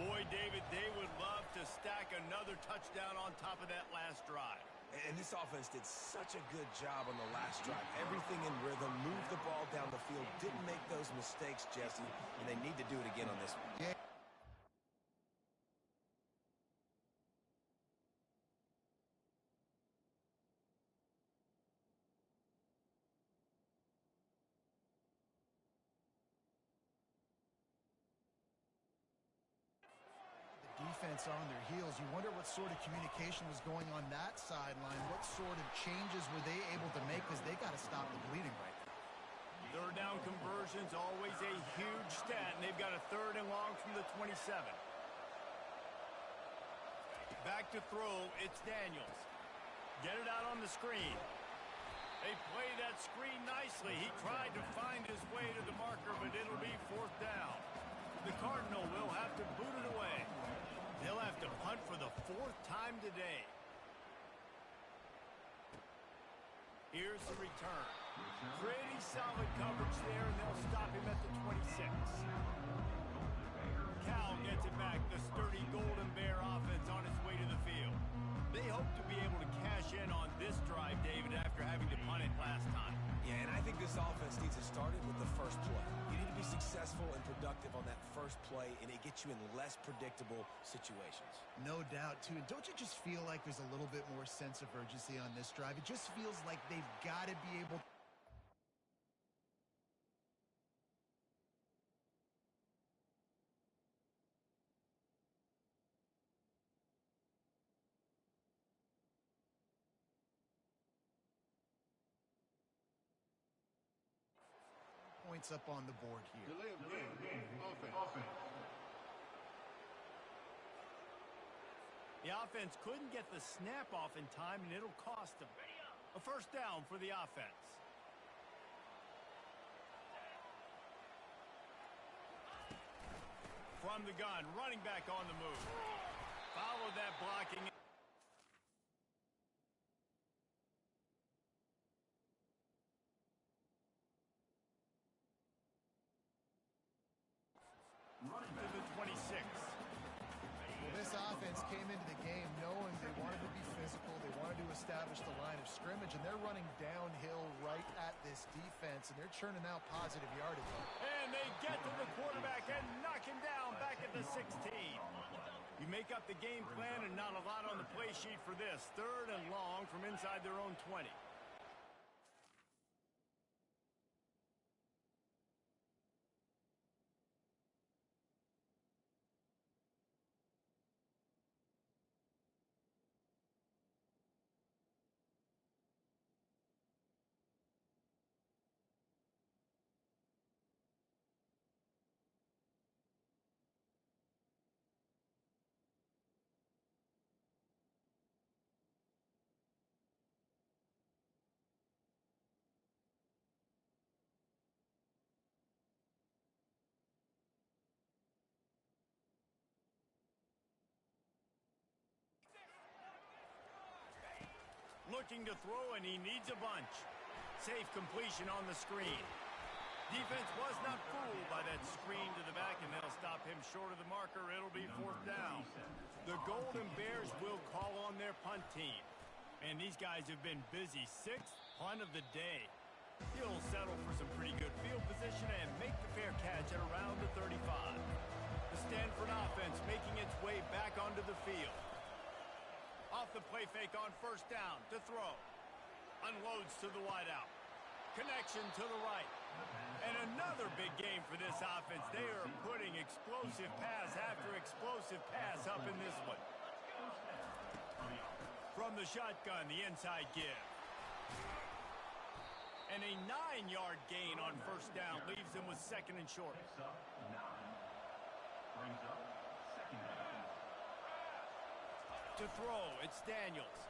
S2: Boy, David, they would love to stack another touchdown on top of that last drive.
S1: And this offense did such a good job on the last drive. Everything in rhythm, moved the ball down the field, didn't make those mistakes, Jesse, and they need to do it again on this one.
S3: Yeah. Defense on their heels. You wonder what sort of communication was going on that sideline. What sort of changes were they able to make, because they got to stop the bleeding right now.
S2: 3rd down conversions, always a huge stat, and they've got a 3rd and long from the 27. Back to throw, it's Daniels. Get it out on the screen. They play that screen nicely. He tried to find his way to the marker, but it'll be 4th down. The Cardinal will have to boot it away. They'll have to punt for the 4th time today. Here's the return. Pretty solid coverage there, and they'll stop him at the 26. Cal gets it back. The sturdy Golden Bear offense on its way to the field. They hope to be able to cash in on this drive, David, after having to punt it last time.
S1: Yeah, and I think this offense needs to start it with the first play. You need to be successful and productive on that first play, and it gets you in less predictable situations.
S3: No doubt, too. And don't you just feel like there's a little bit more sense of urgency on this drive? It just feels like they've got to be able to points up on the board here.
S4: delay of game, offense.
S2: The offense couldn't get the snap off in time, and it'll cost them. A 1st down for the offense. From the gun, running back on the move. Followed that blocking. To the 26.
S3: Well, this offense came into the game knowing they wanted to be physical, they wanted to establish the line of scrimmage, and they're running downhill right at this defense, and they're churning out positive yardage.
S2: And they get to the quarterback and knock him down back at the 16. You make up the game plan, and not a lot on the play sheet for this. 3rd and long from inside their own 20. Looking to throw, and he needs a bunch. Safe completion on the screen. Defense was not fooled by that screen to the back, and they'll stop him short of the marker. It'll be 4th down. The Golden Bears will call on their punt team. And these guys have been busy. 6th punt of the day. He'll settle for some pretty good field position and make the fair catch at around the 35. The Stanford offense making its way back onto the field. Off the play fake on 1st down to throw. Unloads to the wideout. Connection to the right. And another big game for this offense. They are putting explosive pass after explosive pass up in this one. From the shotgun, the inside give. And a 9-yard gain on first down leaves them with second and short.
S4: Picks up 9. Brings up second down.
S2: To throw, it's Daniels.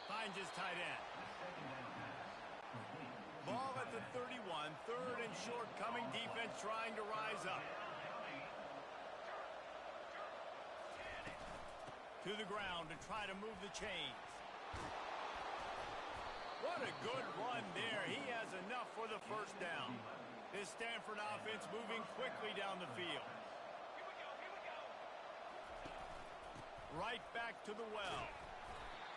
S2: Finds his tight end.
S4: Second down pass. Complete.
S2: Ball at the 31, third and short coming. Defense trying to rise up. To the ground to try to move the chains. What a good run there. He has enough for the first down. This Stanford offense moving quickly down the field. Right back to the well.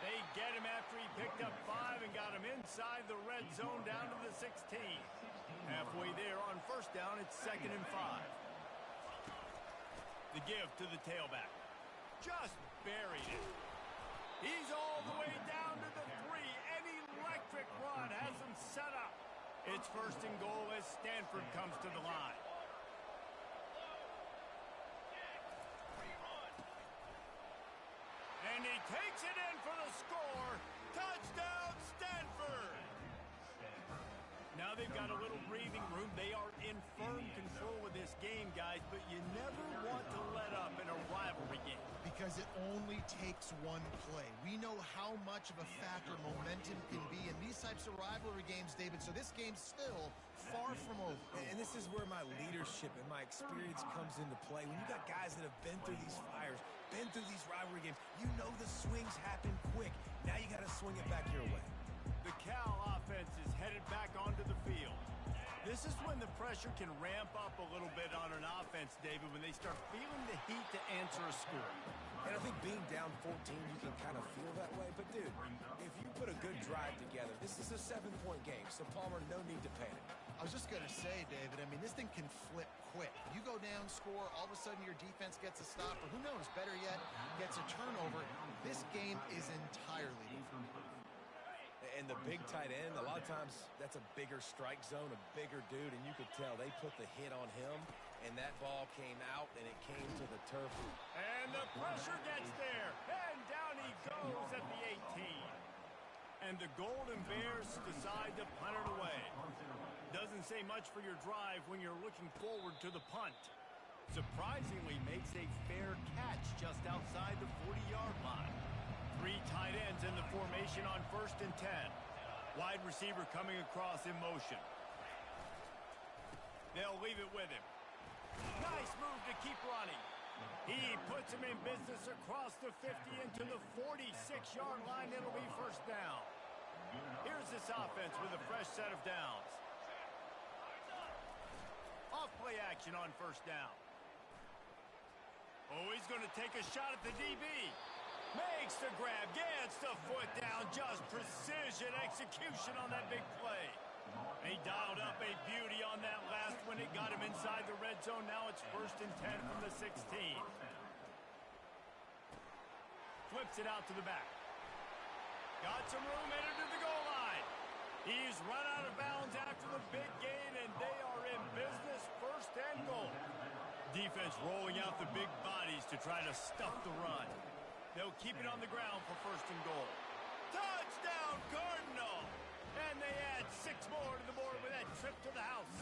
S2: They get him after he picked up 5 and got him inside the red zone down to the 16. Halfway there on first down, it's second and 5. The give to the tailback. Just buried it. He's all the way down to the 3. An electric run has him set up. It's first and goal as Stanford comes to the line. And he takes it in for the score. Touchdown, Stanford! Now they've got a little breathing room. They are in firm control of this game, guys, but you never want to let up in a rivalry game.
S3: Because it only takes one play. We know how much of a factor momentum can be in these types of rivalry games, David, so this game's still far from over.
S1: And this is where my leadership and my experience comes into play. When you got guys that have been through these fires, been through these rivalry games, you know the swings happen quick. Now you got to swing it back your way.
S2: The Cal offense is headed back onto the field. This is when the pressure can ramp up a little bit on an offense, David, when they start feeling the heat to answer a score.
S1: And I think being down 14, you can kind of feel that way. But, dude, if you put a good drive together, this is a 7-point game. So, Palmer, no need to panic.
S3: I was just going to say, David, I mean, this thing can flip quick. You go down, score, all of a sudden your defense gets a stop, or who knows, better yet, gets a turnover. This game is entirely different.
S1: And the big tight end, a lot of times that's a bigger strike zone, a bigger dude, and you could tell they put the hit on him, and that ball came out, and it came to the turf.
S2: And the pressure gets there, and down he goes at the 18. And the Golden Bears decide to punt it away. Doesn't say much for your drive when you're looking forward to the punt. Surprisingly makes a fair catch just outside the 40-yard line. 3 tight ends in the formation on first and 10. Wide receiver coming across in motion. They'll leave it with him. Nice move to keep running. He puts him in business across the 50 into the 46-yard line. It'll be first down. Here's this offense with a fresh set of downs. Off-play action on first down. Oh, he's going to take a shot at the DB. Makes the grab, gets the foot down, just precision execution on that big play. He dialed up a beauty on that last one. It got him inside the red zone. Now it's first and 10 from the 16. Flips it out to the back. Got some room, headed to the goal line. He's run out of bounds after the big gain, and they are in business, first and goal. Defense rolling out the big bodies to try to stuff the run. They'll keep it on the ground for first and goal. Touchdown, Cardinal! And they add 6 more to the board with that trip to the house.